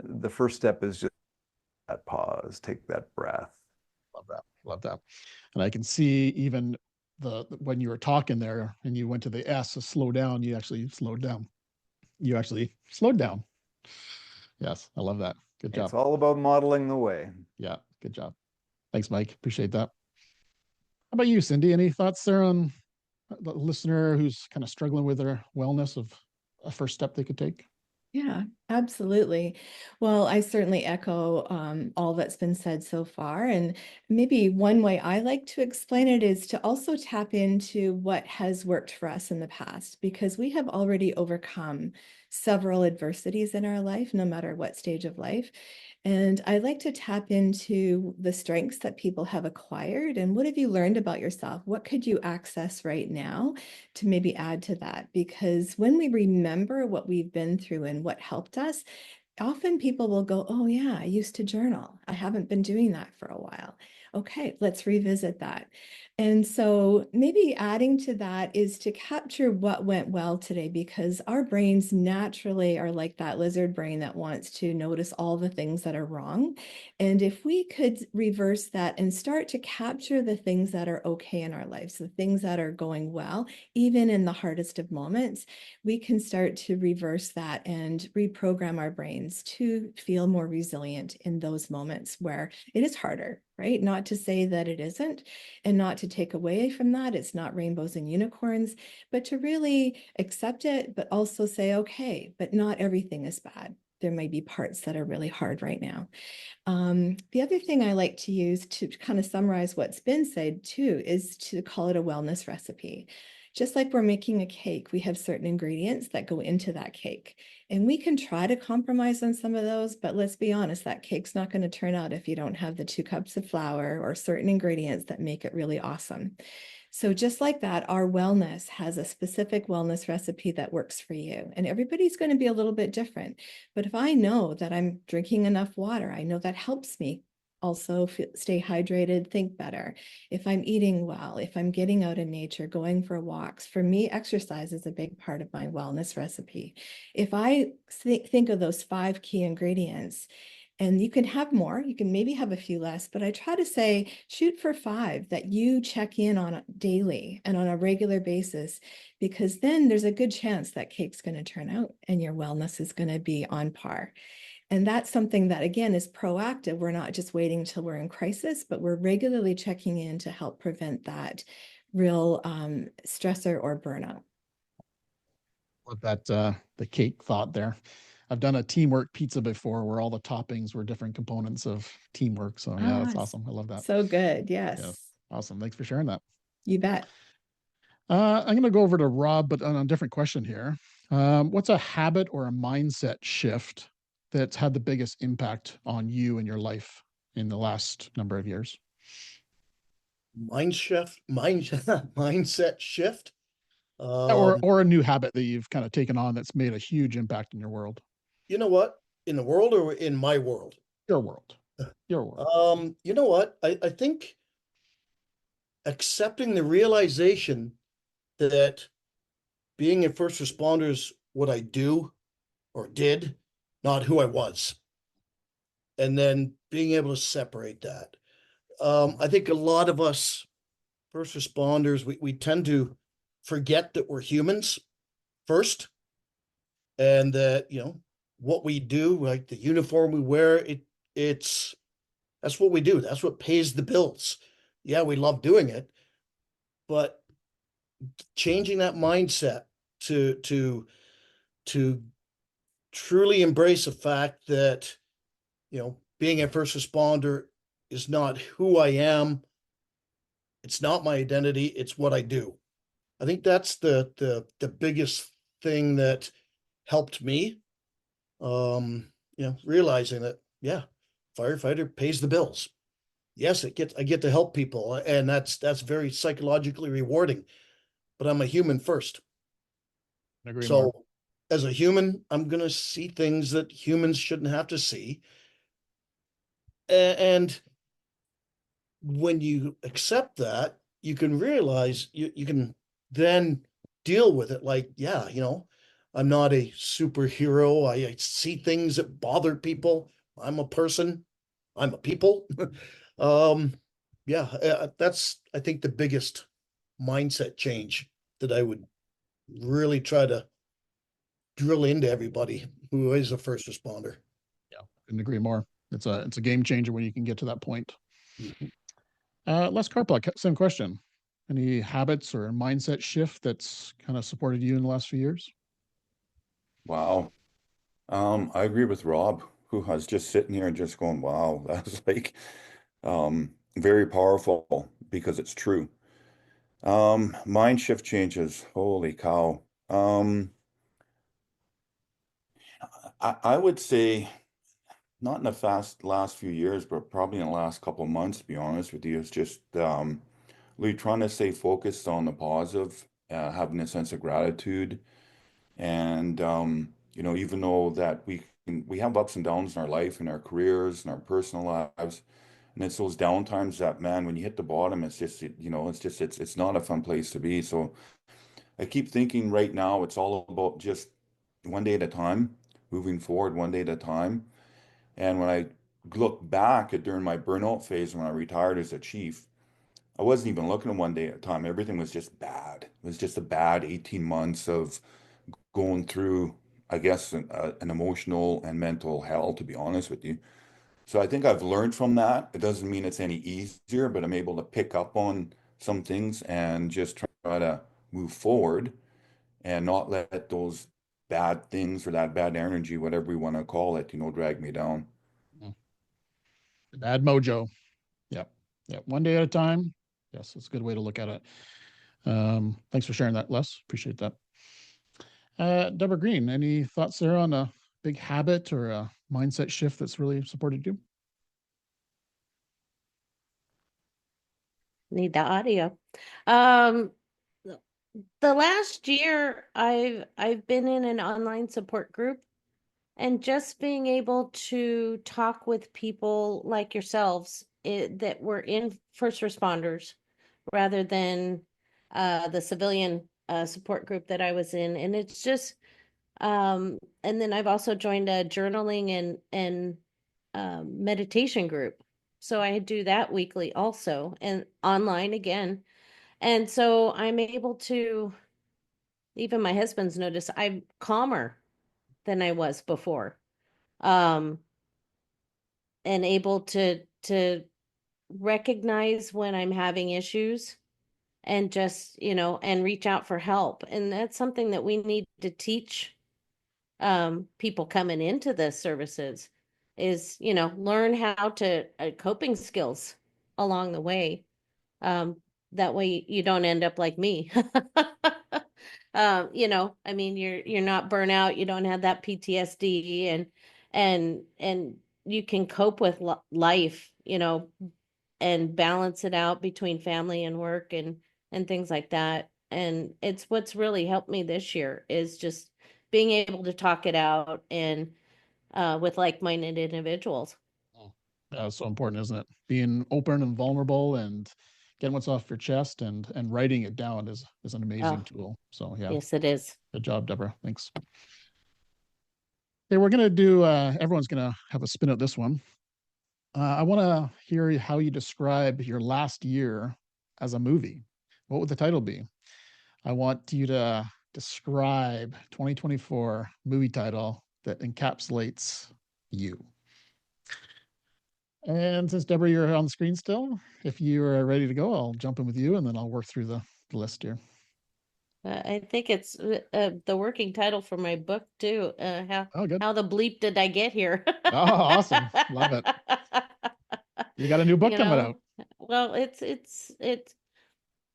The first step is just that pause, take that breath. Love that. Love that. And I can see even when you were talking there and you went to the S, slow down, you actually slowed down. You actually slowed down. Yes, I love that. Good job. It's all about modeling the way. Yeah, good job. Thanks, Mike. Appreciate that. How about you, Cindy? Any thoughts there on the listener who's kind of struggling with their wellness of a first step they could take? Yeah, absolutely. Well, I certainly echo all that's been said so far. And maybe one way I like to explain it is to also tap into what has worked for us in the past, because we have already overcome several adversities in our life, no matter what stage of life. And I like to tap into the strengths that people have acquired and what have you learned about yourself? What could you access right now to maybe add to that? Because when we remember what we've been through and what helped us, often people will go, oh, yeah, I used to journal. I haven't been doing that for a while. Okay, let's revisit that. And so maybe adding to that is to capture what went well today, because our brains naturally are like that lizard brain that wants to notice all the things that are wrong. And if we could reverse that and start to capture the things that are okay in our lives, the things that are going well, even in the hardest of moments, we can start to reverse that and reprogram our brains to feel more resilient in those moments where it is harder, right? Not to say that it isn't, and not to take away from that. It's not rainbows and unicorns, but to really accept it, but also say, okay, but not everything is bad. There may be parts that are really hard right now. The other thing I like to use to kind of summarize what's been said too is to call it a wellness recipe. Just like we're making a cake, we have certain ingredients that go into that cake. And we can try to compromise on some of those, but let's be honest, that cake's not going to turn out if you don't have the 2 cups of flour or certain ingredients that make it really awesome. So just like that, our wellness has a specific wellness recipe that works for you. And everybody's going to be a little bit different. But if I know that I'm drinking enough water, I know that helps me also stay hydrated, think better. If I'm eating well, if I'm getting out in nature, going for walks, for me, exercise is a big part of my wellness recipe. If I think of those 5 key ingredients, and you can have more, you can maybe have a few less, but I try to say, shoot for 5 that you check in on daily and on a regular basis, because then there's a good chance that cake's going to turn out and your wellness is going to be on par. And that's something that, again, is proactive. We're not just waiting until we're in crisis, but we're regularly checking in to help prevent that real stressor or burnout. With that, the cake thought there. I've done a teamwork pizza before where all the toppings were different components of teamwork. So yeah, that's awesome. I love that. So good. Yes. Yeah, awesome. Thanks for sharing that. You bet. I'm going to go over to Rob, but on a different question here. What's a habit or a mindset shift that's had the biggest impact on you and your life in the last number of years? Mindset shift. Or a new habit that you've kind of taken on that's made a huge impact in your world. You know what? In the world or in my world? Your world. Your world. You know what? I think accepting the realization that being a first responder is what I do or did, not who I was. And then being able to separate that. I think a lot of us first responders, we tend to forget that we're humans first, and that, you know, what we do, like the uniform we wear, it's that's what we do. That's what pays the bills. Yeah, we love doing it, but changing that mindset to truly embrace the fact that, you know, being a first responder is not who I am. It's not my identity. It's what I do. I think that's the biggest thing that helped me. You know, realizing that, yeah, firefighter pays the bills. Yes, I get to help people, and that's very psychologically rewarding. But I'm a human first. Agree So more. as a human, I'm gonna see things that humans shouldn't have to see. And when you accept that, you can realize you can then deal with it like, yeah, you know, I'm not a superhero. I see things that bother people. I'm a person. I'm a people. Yeah, that's, I think, the biggest mindset change that I would really try to drill into everybody who is a first responder. Yeah, couldn't agree more. It's a game changer when you can get to that point. Les Carplock, same question. Any habits or mindset shift that's kind of supported you in the last few years? Wow. I agree with Rob, who was just sitting here and just going, wow, that's like very powerful because it's true. Mind shift changes. Holy cow. I would say not in the last few years, but probably in the last couple of months, to be honest with you, it's just really trying to stay focused on the positive, having a sense of gratitude. And even though that we have ups and downs in our life, in our careers, in our personal lives, and it's those down times that, man, when you hit the bottom, it's just it's not a fun place to be. So I keep thinking right now it's all about just one day at a time, moving forward one day at a time. And when I look back at during my burnout phase when I retired as a chief, I wasn't even looking at one day at a time. Everything was just bad. It was just a bad 18 months of going through, I guess, an emotional and mental hell, to be honest with you. So I think I've learned from that. It doesn't mean it's any easier, but I'm able to pick up on some things and just try to move forward and not let those bad things or that bad energy, whatever we want to call it, drag me down. Bad mojo. Yep. Yep. One day at a time. Yes, it's a good way to look at it. Thanks for sharing that, Les. Appreciate that. Deborah Green, any thoughts there on a big habit or a mindset shift that's really supported you? Need the audio. Um, the last year I've been in an online support group, and just being able to talk with people like yourselves that were in first responders rather than the civilian support group that I was in. And it's just and then I've also joined a journaling and meditation group. So I do that weekly also and online again. And so I'm able to, even my husband's noticed, I'm calmer than I was before. Um, and able to recognize when I'm having issues and just, and reach out for help. And that's something that we need to teach people coming into the services is, learn how to coping skills along the way. That way you don't end up like me. I mean, you're not burnout, you don't have that PTSD, and you can cope with life, and balance it out between family and work and things like that. And it's what's really helped me this year is just being able to talk it out and with like-minded individuals. Yeah, it's so important, isn't it? Being open and vulnerable and getting what's off your chest and writing it down is an amazing tool. So yeah. Yes, it is. Good job, Deborah. Thanks. Okay, we're gonna do everyone's gonna have a spin at this one. I want to hear how you describe your last year as a movie. What would the title be? I want you to describe 2024 movie title that encapsulates you. And since Deborah, you're on the screen still, if you are ready to go, I'll jump in with you and then I'll work through the list here. I think it's the working title for my book too. Oh, good. How the bleep did I get here? Oh, awesome. Love it. You got a new book coming out. Well, it's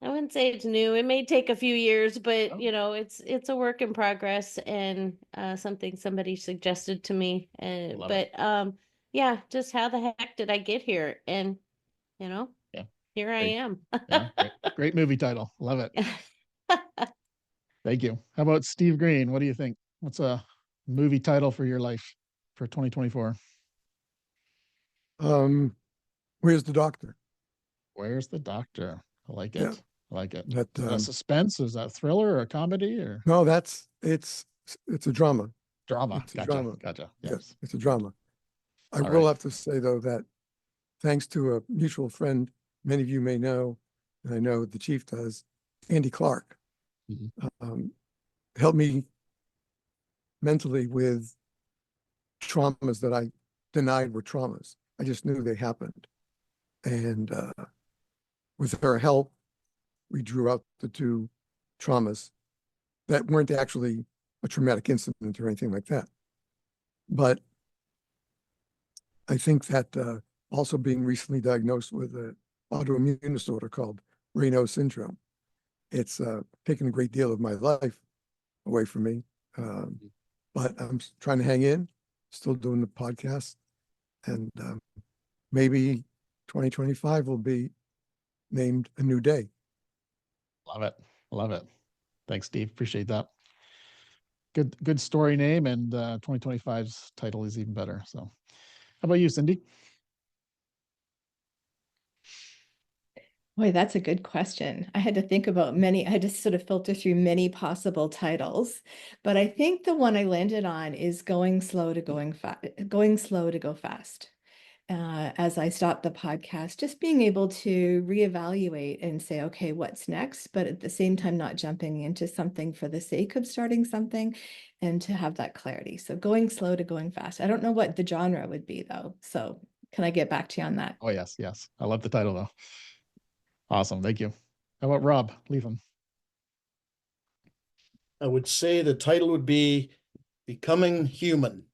I wouldn't say it's new. It may take a few years, but it's a work in progress and something somebody suggested to me. Yeah, just how the heck did I get here? And yeah, here I am. Yeah, great movie title. Love it. Thank you. How about Steve Green? What do you think? What's a movie title for your life for 2024? Where's the Doctor? Where's the Doctor? I like it. Yeah. I like it. That, Is that suspense? Is that thriller or a comedy or? No, it's a drama. Drama. It's a Gotcha. drama. Gotcha. Yes, it's a drama. I All will right. have to say though that thanks to a mutual friend, many of you may know, and I know the chief does, Andy Clark, helped me mentally with traumas that I denied were traumas. I just knew they happened. And with her help, we drew out the two traumas that weren't actually a traumatic incident or anything like that. But I think that also being recently diagnosed with an autoimmune disorder called Raynaud's syndrome, it's taken a great deal of my life away from me. But I'm trying to hang in, still doing the podcast, and maybe 2025 will be named A New Day. Love it. Love it. Thanks, Steve. Appreciate that. Good story name, and 2025's title is even better. So how about you, Cindy? Boy, that's a good question. I had to think about I had to sort of filter through many possible titles, but I think the one I landed on is going slow to go fast. As I stopped the podcast, just being able to reevaluate and say, okay, what's next? But at the same time, not jumping into something for the sake of starting something, and to have that clarity. So going slow to going fast. I don't know what the genre would be though. So can I get back to you on that? Oh, yes. Yes. I love the title though. Awesome. Thank you. How about Rob Leatham? I would say the title would be Becoming Human,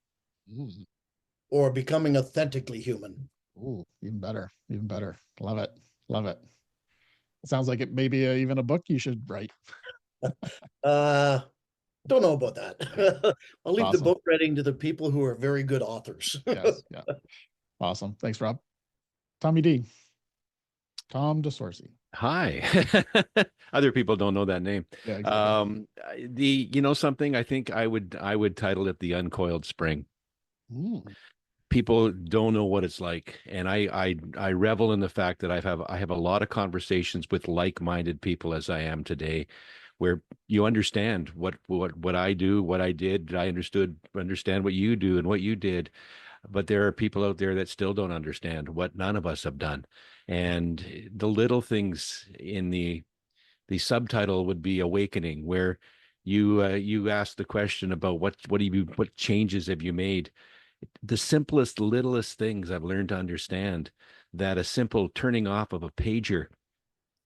or Becoming Authentically Human. Ooh, even better. Even better. Love it. Love it. Sounds like it may be even a book you should write. Don't know about that. I'll leave the Awesome. book writing to the people who are very good authors. Yes. Yeah. Awesome. Thanks, Rob. Tommy D. Tom DeSorcy. Hi. Other people don't know that name. Yeah, exactly. You know something, I think I would title it The Uncoiled Spring. People don't know what it's like, and I revel in the fact that I have a lot of conversations with like-minded people as I am today, where you understand what I do, what I did. I understand what you do and what you did, but there are people out there that still don't understand what none of us have done. And the little things in the subtitle would be Awakening, where you ask the question about what changes have you made. The simplest, littlest things I've learned to understand, that a simple turning off of a pager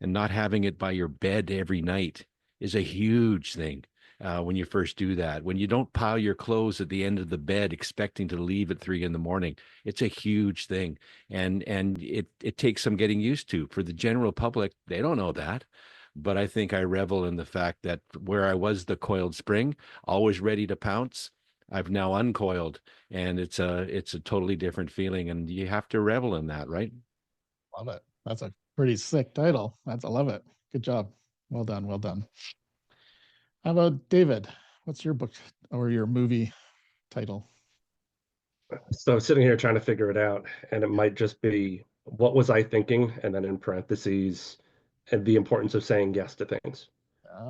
and not having it by your bed every night is a huge thing. When you first do that, when you don't pile your clothes at the end of the bed expecting to leave at 3 a.m, it's a huge thing. And it takes some getting used to. For the general public, they don't know that. But I think I revel in the fact that where I was the coiled spring, always ready to pounce, I've now uncoiled, and it's a totally different feeling, and you have to revel in that, right? Love it. That's a pretty sick title. I love it. Good job. Well done. Well done. How about David? What's your book or your movie title? So I'm sitting here trying to figure it out, and it might just be what was I thinking, and then in parentheses, and the importance of saying yes to things.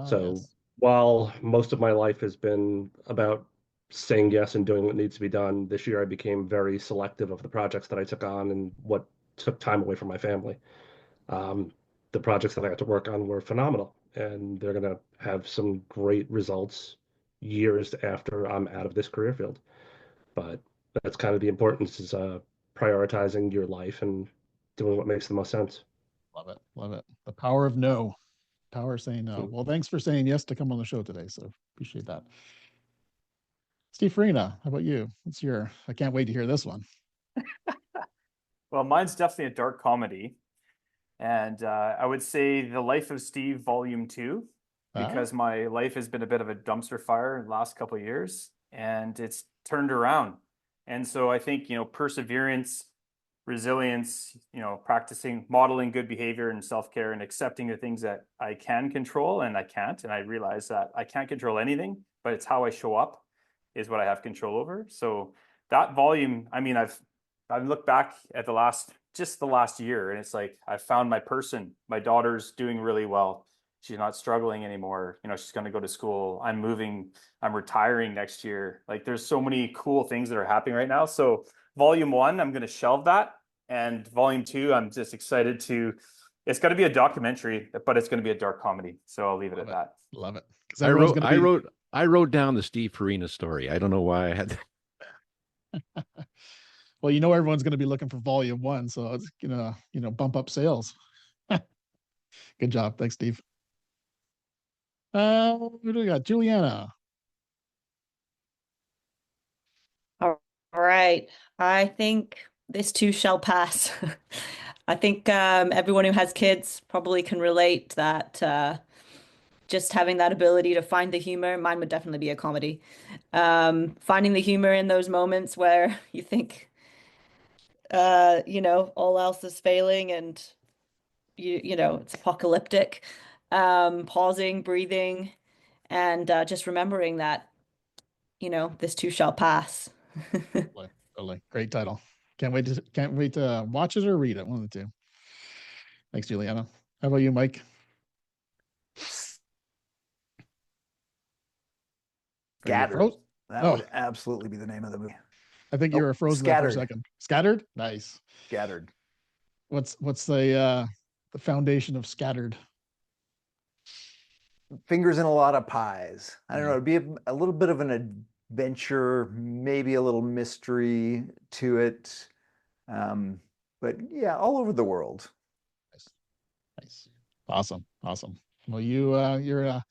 So Yes. while most of my life has been about saying yes and doing what needs to be done, this year I became very selective of the projects that I took on and what took time away from my family. The projects that I got to work on were phenomenal, and they're going to have some great results years after I'm out of this career field. But that's kind of the importance, is prioritizing your life and doing what makes the most sense. Love it. Love it. The power of no. Power of saying no. Well, thanks for saying yes to come on the show today. So appreciate that. Steve Farina, how about you? I can't wait to hear this one. Well, mine's definitely a dark comedy. And I would say The Life of Steve Volume 2, because my life has been a bit of a dumpster fire in the last couple of years, and it's turned around. And so I think, perseverance, resilience, practicing, modeling good behavior and self-care, and accepting the things that I can control and I can't. And I realize that I can't control anything, but it's how I show up is what I have control over. So that volume, I mean, I've looked back at the last year, and it's like I found my person. My daughter's doing really well. She's not struggling anymore. She's going to go to school. I'm moving. I'm retiring next year. Like, there's so many cool things that are happening right now. So volume 1, I'm going to shelve that. And volume 2, I'm just excited it's going to be a documentary, but it's going to be a dark comedy. So I'll leave it at that. Love it. I wrote down the Steve Farina story. I don't know why I had that. Well, everyone's going to be looking for volume 1, so it's gonna, bump up sales. Good job. Thanks, Steve. Who do we got? Juliana. All right. I think this too shall pass. I think everyone who has kids probably can relate that just having that ability to find the humor, mine would definitely be a comedy. Finding the humor in those moments where you think, all else is failing and it's apocalyptic. Pausing, breathing, and just remembering that, this too shall pass. Totally, totally. Great title. Can't wait to watch it or read it. One of the two. Thanks, Juliana. How about you, Mike? Are you Scattered. frozen? That Oh, would absolutely be the name of the movie. I think you Oh, were frozen there for a Scattered. second. Scattered? Nice. Scattered. What's the foundation of Scattered? Fingers in a lot of pies. I don't Yeah. know. It'd be a little bit of an adventure, maybe a little mystery to it. But yeah, all over the world. Nice. Nice. Awesome. Awesome. Well, you're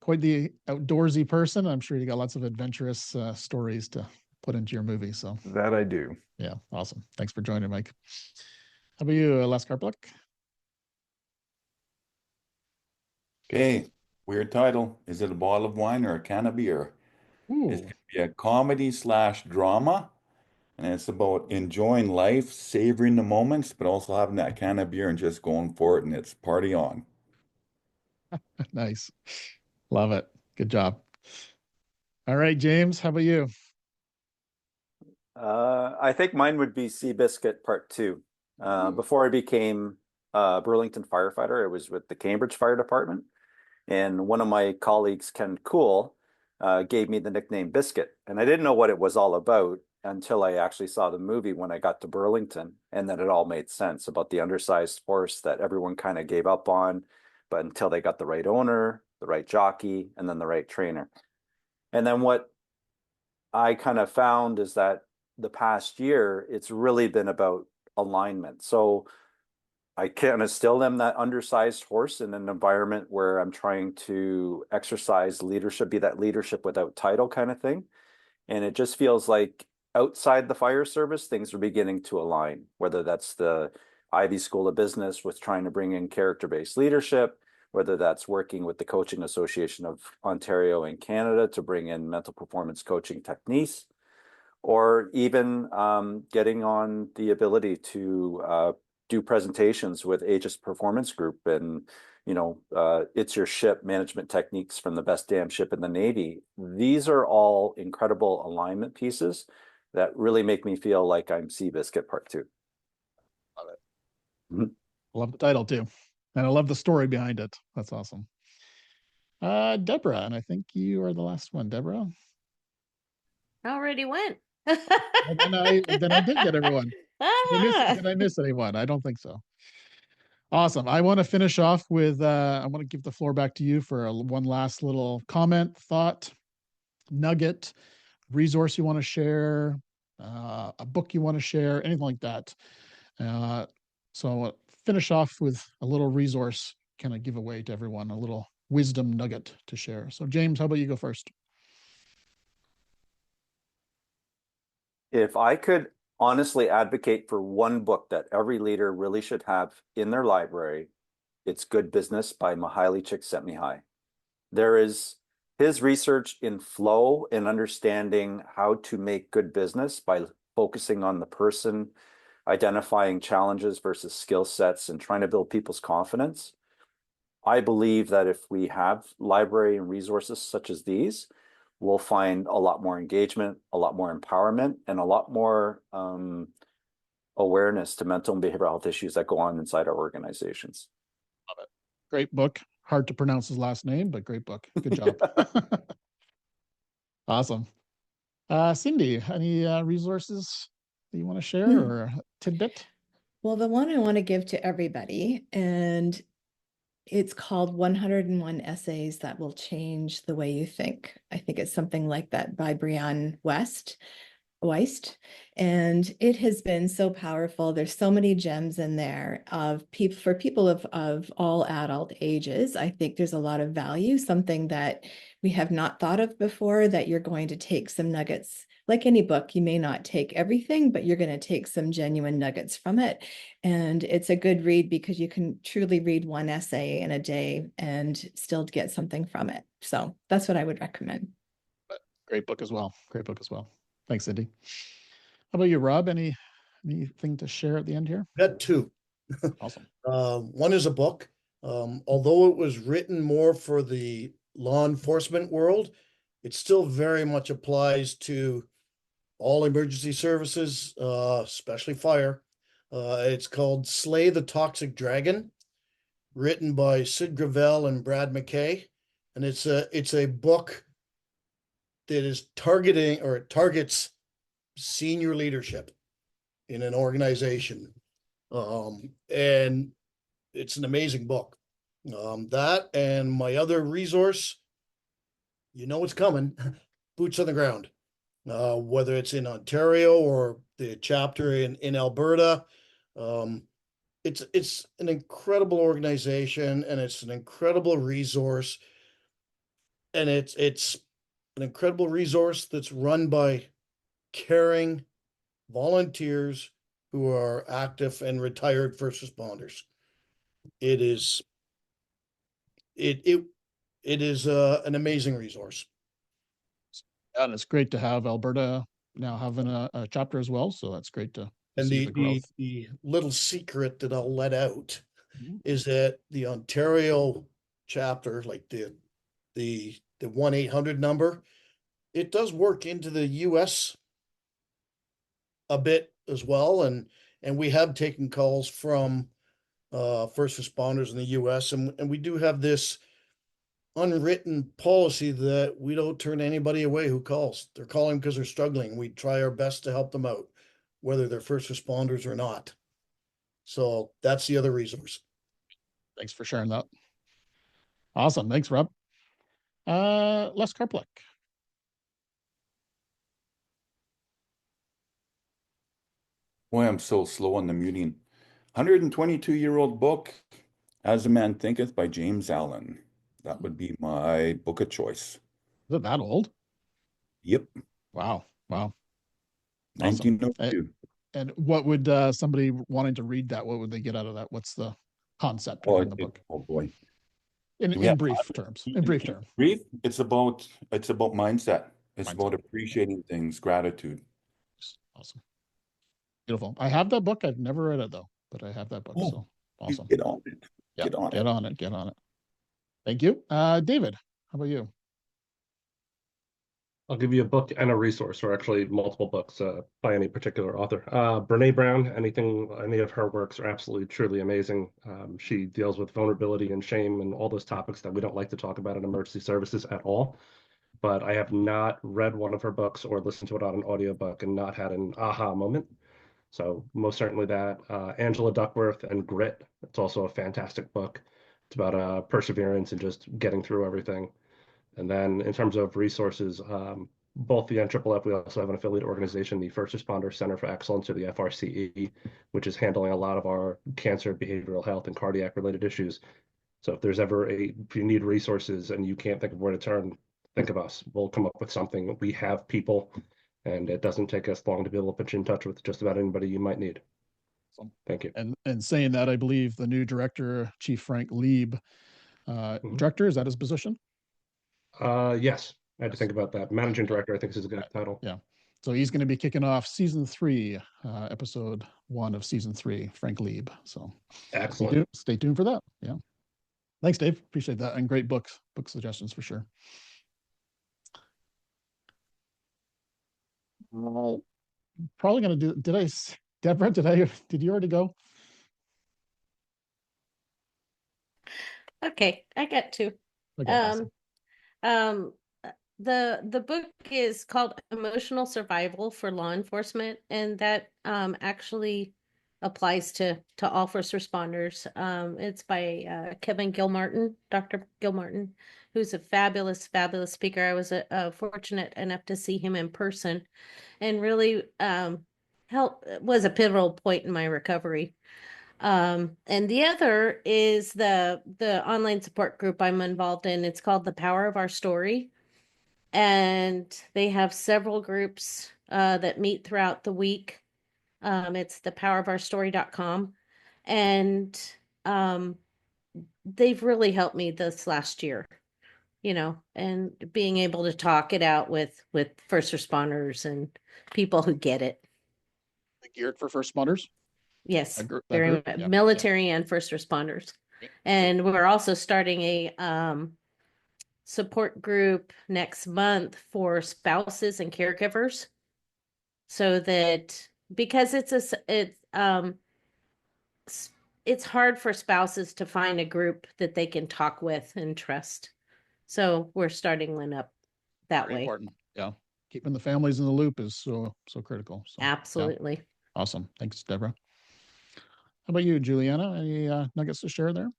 quite the outdoorsy person. I'm sure you got lots of adventurous stories to put into your movie. So That I do. yeah, awesome. Thanks for joining, Mike. How about you, Les Karpluk? Okay, weird title. Is it a bottle of wine or a can of beer? It's Ooh, going to be a comedy slash drama, and it's about enjoying life, savoring the moments, but also having that can of beer and just going for it, and it's party on. nice. Love it. Good job. All right, James, how about you? I think mine would be Seabiscuit Part 2. Before I became a Burlington firefighter, I was with the Cambridge Fire Department. And one of my colleagues, Ken Cool, gave me the nickname Biscuit. And I didn't know what it was all about until I actually saw the movie when I got to Burlington. And then it all made sense about the undersized horse that everyone kind of gave up on, but until they got the right owner, the right jockey, and then the right trainer. And then what I kind of found is that the past year, it's really been about alignment. So I kind of still am that undersized horse in an environment where I'm trying to exercise leadership, be that leadership without title kind of thing. And it just feels like outside the fire service, things are beginning to align, whether that's the Ivy School of Business with trying to bring in character-based leadership, whether that's working with the Coaching Association of Ontario and Canada to bring in mental performance coaching techniques, or even getting on the ability to do presentations with Aegis Performance Group and it's your ship management techniques from the best damn ship in the Navy. These are all incredible alignment pieces that really make me feel like I'm Seabiscuit Part 2. Love it. Mm-hmm. I love the title too. And I love the story behind it. That's awesome. Deborah, and I think you are the last one, Deborah. I already went. then I did get everyone. Did I miss anyone? I don't think so. Awesome. I want to finish off with I want to give the floor back to you for one last little comment, thought, nugget, resource you want to share, a book you want to share, anything like that. So finish off with a little resource, kind of give away to everyone, a little wisdom nugget to share. So James, how about you go first? If I could honestly advocate for one book that every leader really should have in their library, it's Good Business by Mihaly Csikszentmihalyi. There is his research in flow and understanding how to make good business by focusing on the person, identifying challenges versus skill sets, and trying to build people's confidence. I believe that if we have library and resources such as these, we'll find a lot more engagement, a lot more empowerment, and a lot more awareness to mental and behavioral health issues that go on inside our organizations. Love it. Great book. Hard to pronounce his last name, but great book. Good job. Awesome. Cindy, any resources that you want to share or a tidbit? Well, the one I want to give to everybody, and it's called 101 Essays That Will Change the Way You Think. I think it's something like that by Brianne West. Weist, and it has been so powerful. There's so many gems in there of people for people of all adult ages. I think there's a lot of value, something that we have not thought of before, that you're going to take some nuggets. Like any book, you may not take everything, but you're going to take some genuine nuggets from it. And it's a good read because you can truly read one essay in a day and still get something from it. So that's what I would recommend. Great book as well. Great book as well. Thanks, Cindy. How about you, Rob? Anything to share at the end here? Got two. Awesome. One is a book. Although it was written more for the law enforcement world, it still very much applies to all emergency services, especially fire. It's called Slay the Toxic Dragon, written by Sid Gravel and Brad McKay. And it's a book that is targets senior leadership in an organization. And it's an amazing book. That and my other resource, you know it's coming, Boots on the Ground. Whether it's in Ontario or the chapter in Alberta. It's an incredible organization, and it's an incredible resource. And it's an incredible resource that's run by caring volunteers who are active and retired first responders. It is an amazing resource. And it's great to have Alberta now having a chapter as well. So that's great to And see the growth. the little secret that I'll let out is that the Ontario chapter, like the 1-800 number, it does work into the US a bit as well. And we have taken calls from first responders in the US, and we do have this unwritten policy that we don't turn anybody away who calls. They're calling because they're struggling. We try our best to help them out, whether they're first responders or not. So that's the other resource. Thanks for sharing that. Awesome. Thanks, Rob. Les Karpluk. Boy, I'm so slow on the muting. 122-year-old book, As a Man Thinketh by James Allen. That would be my book of choice. Is it that old? Yep. Wow. Awesome. 1902. And what would somebody wanting to read that, what would they get out of that? What's the concept behind the book? Oh boy. In brief terms. In brief terms. Brief, it's about mindset. It's about appreciating things, gratitude. Awesome. Beautiful. I have that book. I've never read it though, but I have that book. So awesome. Get on it. Yep, get on it. Thank you. David, how about you? I'll give you a book and a resource, or actually multiple books by any particular author. Brene Brown, any of her works are absolutely, truly amazing. She deals with vulnerability and shame and all those topics that we don't like to talk about in emergency services at all. But I have not read one of her books or listened to it on an audiobook and not had an aha moment. So most certainly that. Angela Duckworth and Grit. It's also a fantastic book. It's about perseverance and just getting through everything. And then in terms of resources, both the NFFF, we also have an affiliate organization, the First Responder Center for Excellence, or the FRCE, which is handling a lot of our cancer, behavioral health, and cardiac related issues. So if you need resources and you can't think of where to turn, think of us. We'll come up with something. We have people, and it doesn't take us long to be able to put you in touch with just about anybody you might need. Awesome. Thank you. And saying that, I believe the new director, Chief Frank Lieb, director, is that his position? Yes, I had to think about that. Managing director, I think is a good title. Yeah. So he's going to be kicking off season 3, episode 1 of season 3, Frank Lieb. So excellent. Stay tuned for that. Yeah. Thanks, Dave. Appreciate that. And great book suggestions for sure. Probably going to do, Deborah, did you already go? Okay, I got 2. Okay, awesome. The book is called Emotional Survival for Law Enforcement, and that actually applies to all first responders. It's by Kevin Gilmartin, Dr. Gilmartin, who's a fabulous, fabulous speaker. I was fortunate enough to see him in person, and really was a pivotal point in my recovery. And the other is the online support group I'm involved in. It's called The Power of Our Story. And they have several groups that meet throughout the week. It's thepowerofourstory.com. And they've really helped me this last year, and being able to talk it out with first responders and people who get it. Geared for first responders? Yes, that very group? Yeah. military and first responders. Okay. And we're also starting a support group next month for spouses and caregivers, so that because it's hard for spouses to find a group that they can talk with and trust. So we're starting one up that Very way. important. Yeah. Keeping the families in the loop is so critical. So Absolutely. yeah. Awesome. Thanks, Deborah. How about you, Juliana? Any nuggets to share there?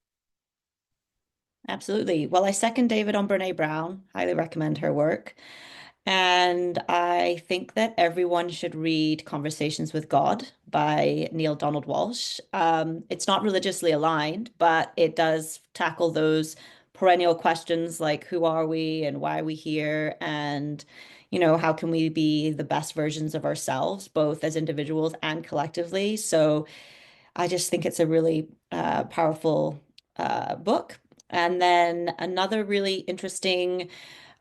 Absolutely. Well, I second David on Brene Brown. Highly recommend her work. And I think that everyone should read Conversations with God by Neil Donald Walsh. It's not religiously aligned, but it does tackle those perennial questions like who are we and why are we here? And, how can we be the best versions of ourselves, both as individuals and collectively? So I just think it's a really powerful book. And then another really interesting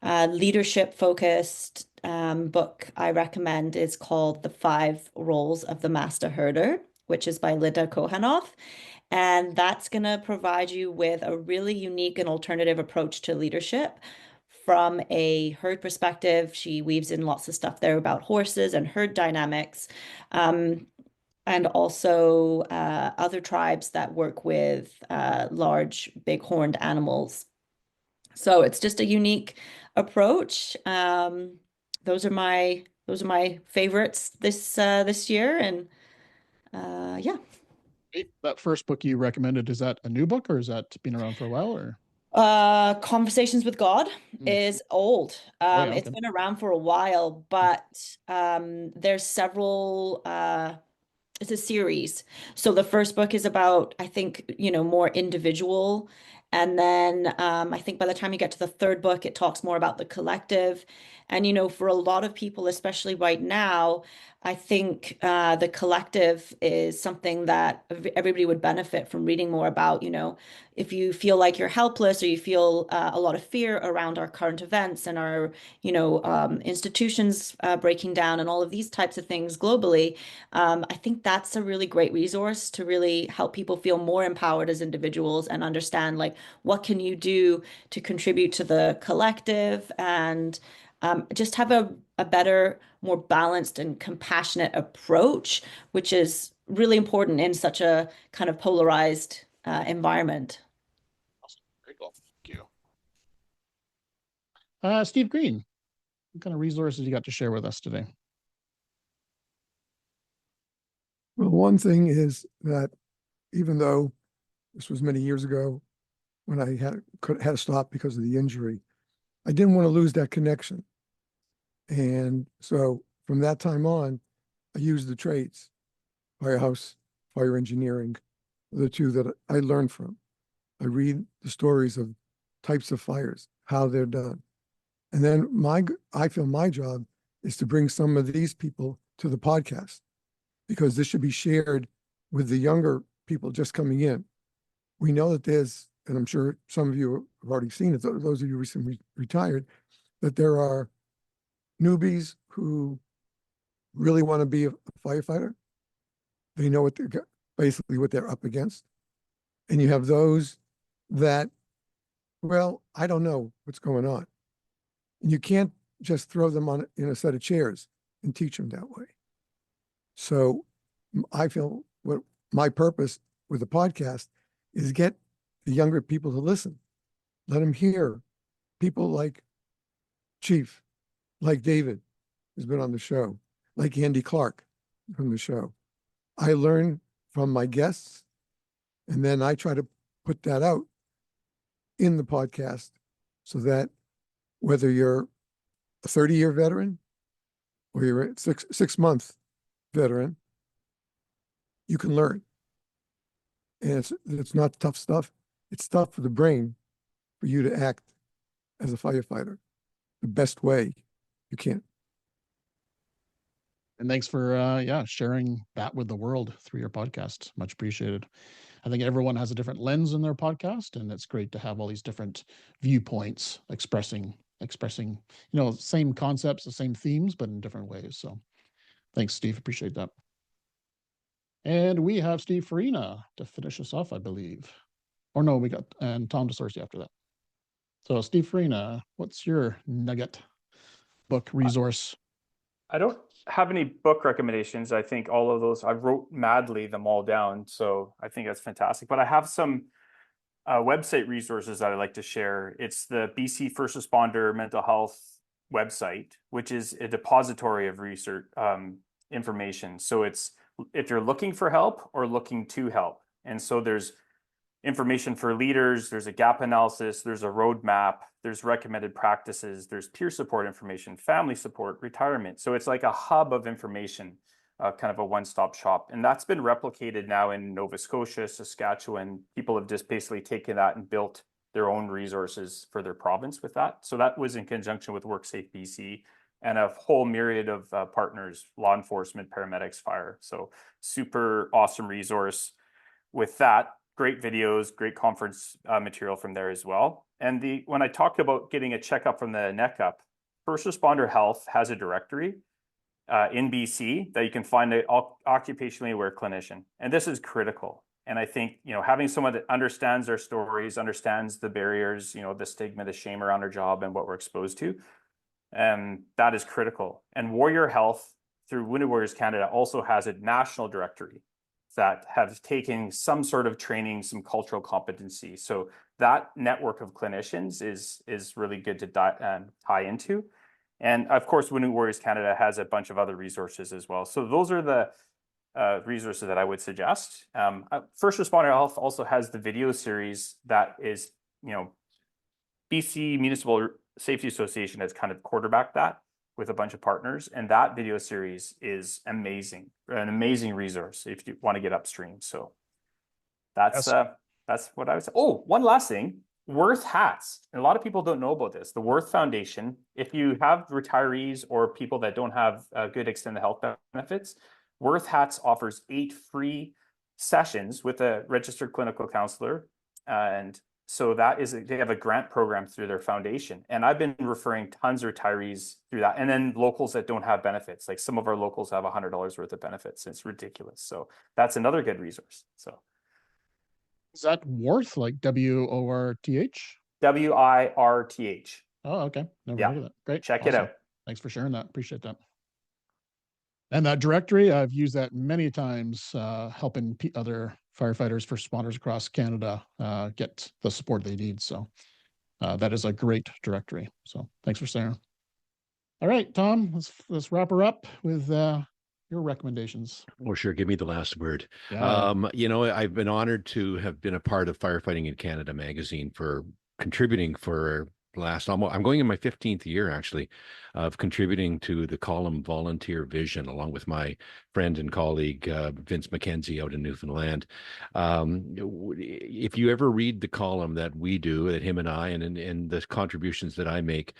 leadership focused book I recommend is called The 5 Roles of the Master Herder, which is by Linda Kohanoff. And that's going to provide you with a really unique and alternative approach to leadership from a herd perspective. She weaves in lots of stuff there about horses and herd dynamics. And also other tribes that work with large, big-horned animals. So it's just a unique approach. Those are my favorites this year, and yeah. That first book you recommended, is that a new book or is that been around for a while? Or Conversations with God is old. yeah, It's okay. been around for a while, but there's several. It's a series. So the first book is about, I think, more individual. And then I think by the time you get to the third book, it talks more about the collective. And, for a lot of people, especially right now, I think the collective is something that everybody would benefit from reading more about. If you feel like you're helpless or you feel a lot of fear around our current events and our, institutions breaking down and all of these types of things globally, I think that's a really great resource to really help people feel more empowered as individuals and understand, like, what can you do to contribute to the collective and just have a better, more balanced and compassionate approach, which is really important in such a kind of polarized environment. Awesome. Very cool. Thank you. Steve Green, what kind of resources you got to share with us today? Well, one thing is that even though this was many years ago when I had to stop because of the injury, I didn't want to lose that connection. And so from that time on, I used the trades, firehouse, fire engineering, the two that I learned from. I read the stories of types of fires, how they're done. And then I feel my job is to bring some of these people to the podcast, because this should be shared with the younger people just coming in. We know that there's, and I'm sure some of you have already seen it, those of you recently retired, that there are newbies who really want to be a firefighter. They know basically what they're up against. And you have those that, well, I don't know what's going on. And you can't just throw them in a set of chairs and teach them that way. So I feel what my purpose with the podcast is get the younger people to listen. Let them hear people like Chief, like David, who's been on the show, like Andy Clark from the show. I learn from my guests. And then I try to put that out in the podcast so that whether you're a 30-year veteran or you're a six-month veteran, you can learn. And it's not tough stuff. It's tough for the brain for you to act as a firefighter the best way you can. And thanks for sharing that with the world through your podcast. Much appreciated. I think everyone has a different lens in their podcast, and it's great to have all these different viewpoints expressing, same concepts, the same themes, but in different ways. So thanks, Steve. Appreciate that. And we have Steve Farina to finish us off, I believe. Or no, and Tom DeSorcy after that. So Steve Farina, what's your nugget book resource? I don't have any book recommendations. I think all of those, I wrote madly them all down. So I think that's fantastic. But I have some website resources that I like to share. It's the BC First Responder Mental Health website, which is a depository of research information. So it's if you're looking for help or looking to help. And so there's information for leaders, there's a gap analysis, there's a roadmap, there's recommended practices, there's peer support information, family support, retirement. So it's like a hub of information, kind of a one-stop shop. And that's been replicated now in Nova Scotia, Saskatchewan. People have just basically taken that and built their own resources for their province with that. So that was in conjunction with WorkSafe BC and a whole myriad of partners, law enforcement, paramedics, fire. So super awesome resource with that. Great videos, great conference material from there as well. And when I talked about getting a checkup from the neck up, First Responder Health has a directory in BC that you can find an occupationally aware clinician. And this is critical. And I think, having someone that understands their stories, understands the barriers, the stigma, the shame around our job and what we're exposed to, that is critical. And Warrior Health through Wounded Warriors Canada also has a national directory that have taken some sort of training, some cultural competency. So that network of clinicians is really good to tie into. And of course, Wounded Warriors Canada has a bunch of other resources as well. So those are the resources that I would suggest. First Responder Health also has the video series that is, BC Municipal Safety Association has kind of quarterbacked that with a bunch of partners. And that video series is amazing, an amazing resource if you want to get upstream. So that's what I would say. Oh, one last thing, Worth hats. And a lot of people don't know about this. The Worth Foundation, if you have retirees or people that don't have good extended health benefits, Worth hats offers 8 free sessions with a registered clinical counselor. And so they have a grant program through their foundation. And I've been referring tons of retirees through that. And then locals that don't have benefits, like some of our locals have $100 worth of benefits. It's ridiculous. So that's another good resource. So is that Worth, like WORTH? WIRTH. Oh, okay. Never heard of that. Great. Check it out. Thanks for sharing that. Appreciate that. And that directory, I've used that many times, helping other firefighters, first responders across Canada get the support they need. So that is a great directory. So thanks for sharing. All right, Tom, let's wrap her up with your recommendations. Oh, sure. Give me the last word. Yeah. I've been honored to have been a part of Firefighting in Canada magazine for contributing for I'm going in my 15th year actually of contributing to the column Volunteer Vision along with my friend and colleague Vince McKenzie out in Newfoundland. If you ever read the column that we do, that him and I, and the contributions that I make,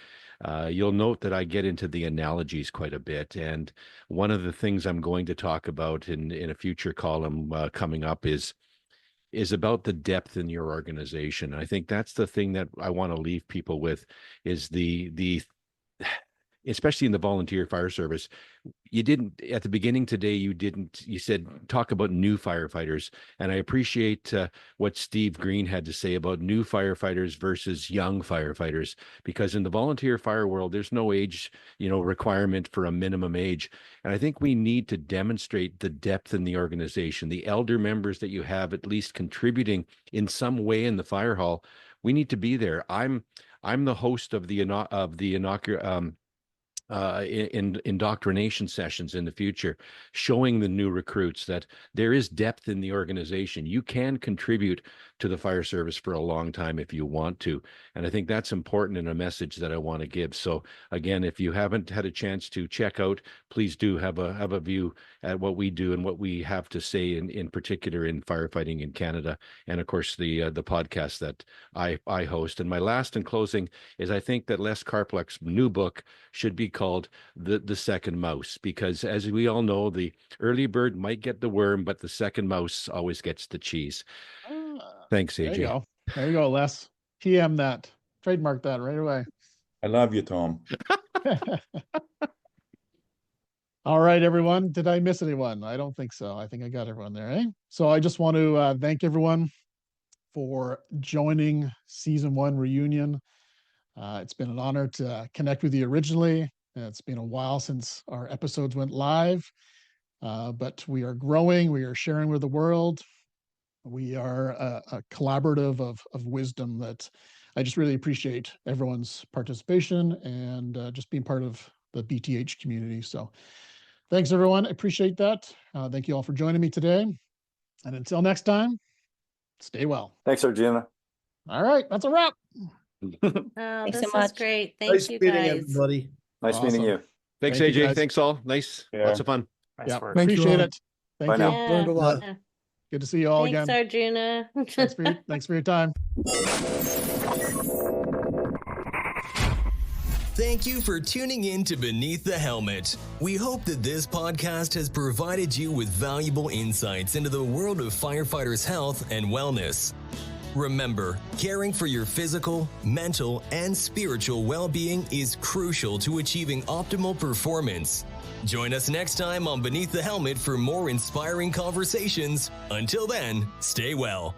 you'll note that I get into the analogies quite a bit. And one of the things I'm going to talk about in a future column coming up is about the depth in your organization. I think that's the thing that I want to leave people with is the especially in the volunteer fire service. You didn't at the beginning today, you said talk about new firefighters. And I appreciate what Steve Green had to say about new firefighters versus young firefighters, because in the volunteer fire world, there's no age, requirement for a minimum age. And I think we need to demonstrate the depth in the organization, the elder members that you have at least contributing in some way in the fire hall. We need to be there. I'm the host of the indoctrination sessions in the future, showing the new recruits that there is depth in the organization. You can contribute to the fire service for a long time if you want to. And I think that's important and a message that I want to give. So again, if you haven't had a chance to check out, please do have a view at what we do and what we have to say in particular in firefighting in Canada. And of course, the podcast that I host. And my last and closing is I think that Les Karpluk's new book should be called The Second Mouse, because as we all know, the early bird might get the worm, but the second mouse always gets the cheese. Thanks, AJ. There you go. There you go, Les. PM that. Trademark that right away. I love you, Tom. All right, everyone. Did I miss anyone? I don't think so. I think I got everyone there, eh? So I just want to thank everyone for joining Season 1 reunion. It's been an honor to connect with you originally. It's been a while since our episodes went live, but we are growing. We are sharing with the world. We are a collaborative of wisdom that I just really appreciate everyone's participation and just being part of the BTH community. So thanks, everyone. I appreciate that. Thank you all for joining me today. And until next time, stay well. Thanks, Arjuna. All right, that's a wrap. Thanks so this much. is great. Thank Nice you, meeting guys. everybody. Nice meeting you. Thanks, Thank you, AJ. guys. Thanks all. Nice. Yeah. Lots of fun. Nice Yeah, work. Thank you appreciate all. it. Thank Bye you. now. Learned a lot. Yeah. Good to see you all Thanks, again. Arjuna. Thanks for your time. Thank you for tuning in to Beneath the Helmet. We hope that this podcast has provided you with valuable insights into the world of firefighters' health and wellness. Remember, caring for your physical, mental, and spiritual well-being is crucial to achieving optimal performance. Join us next time on Beneath the Helmet for more inspiring conversations. Until then, stay well.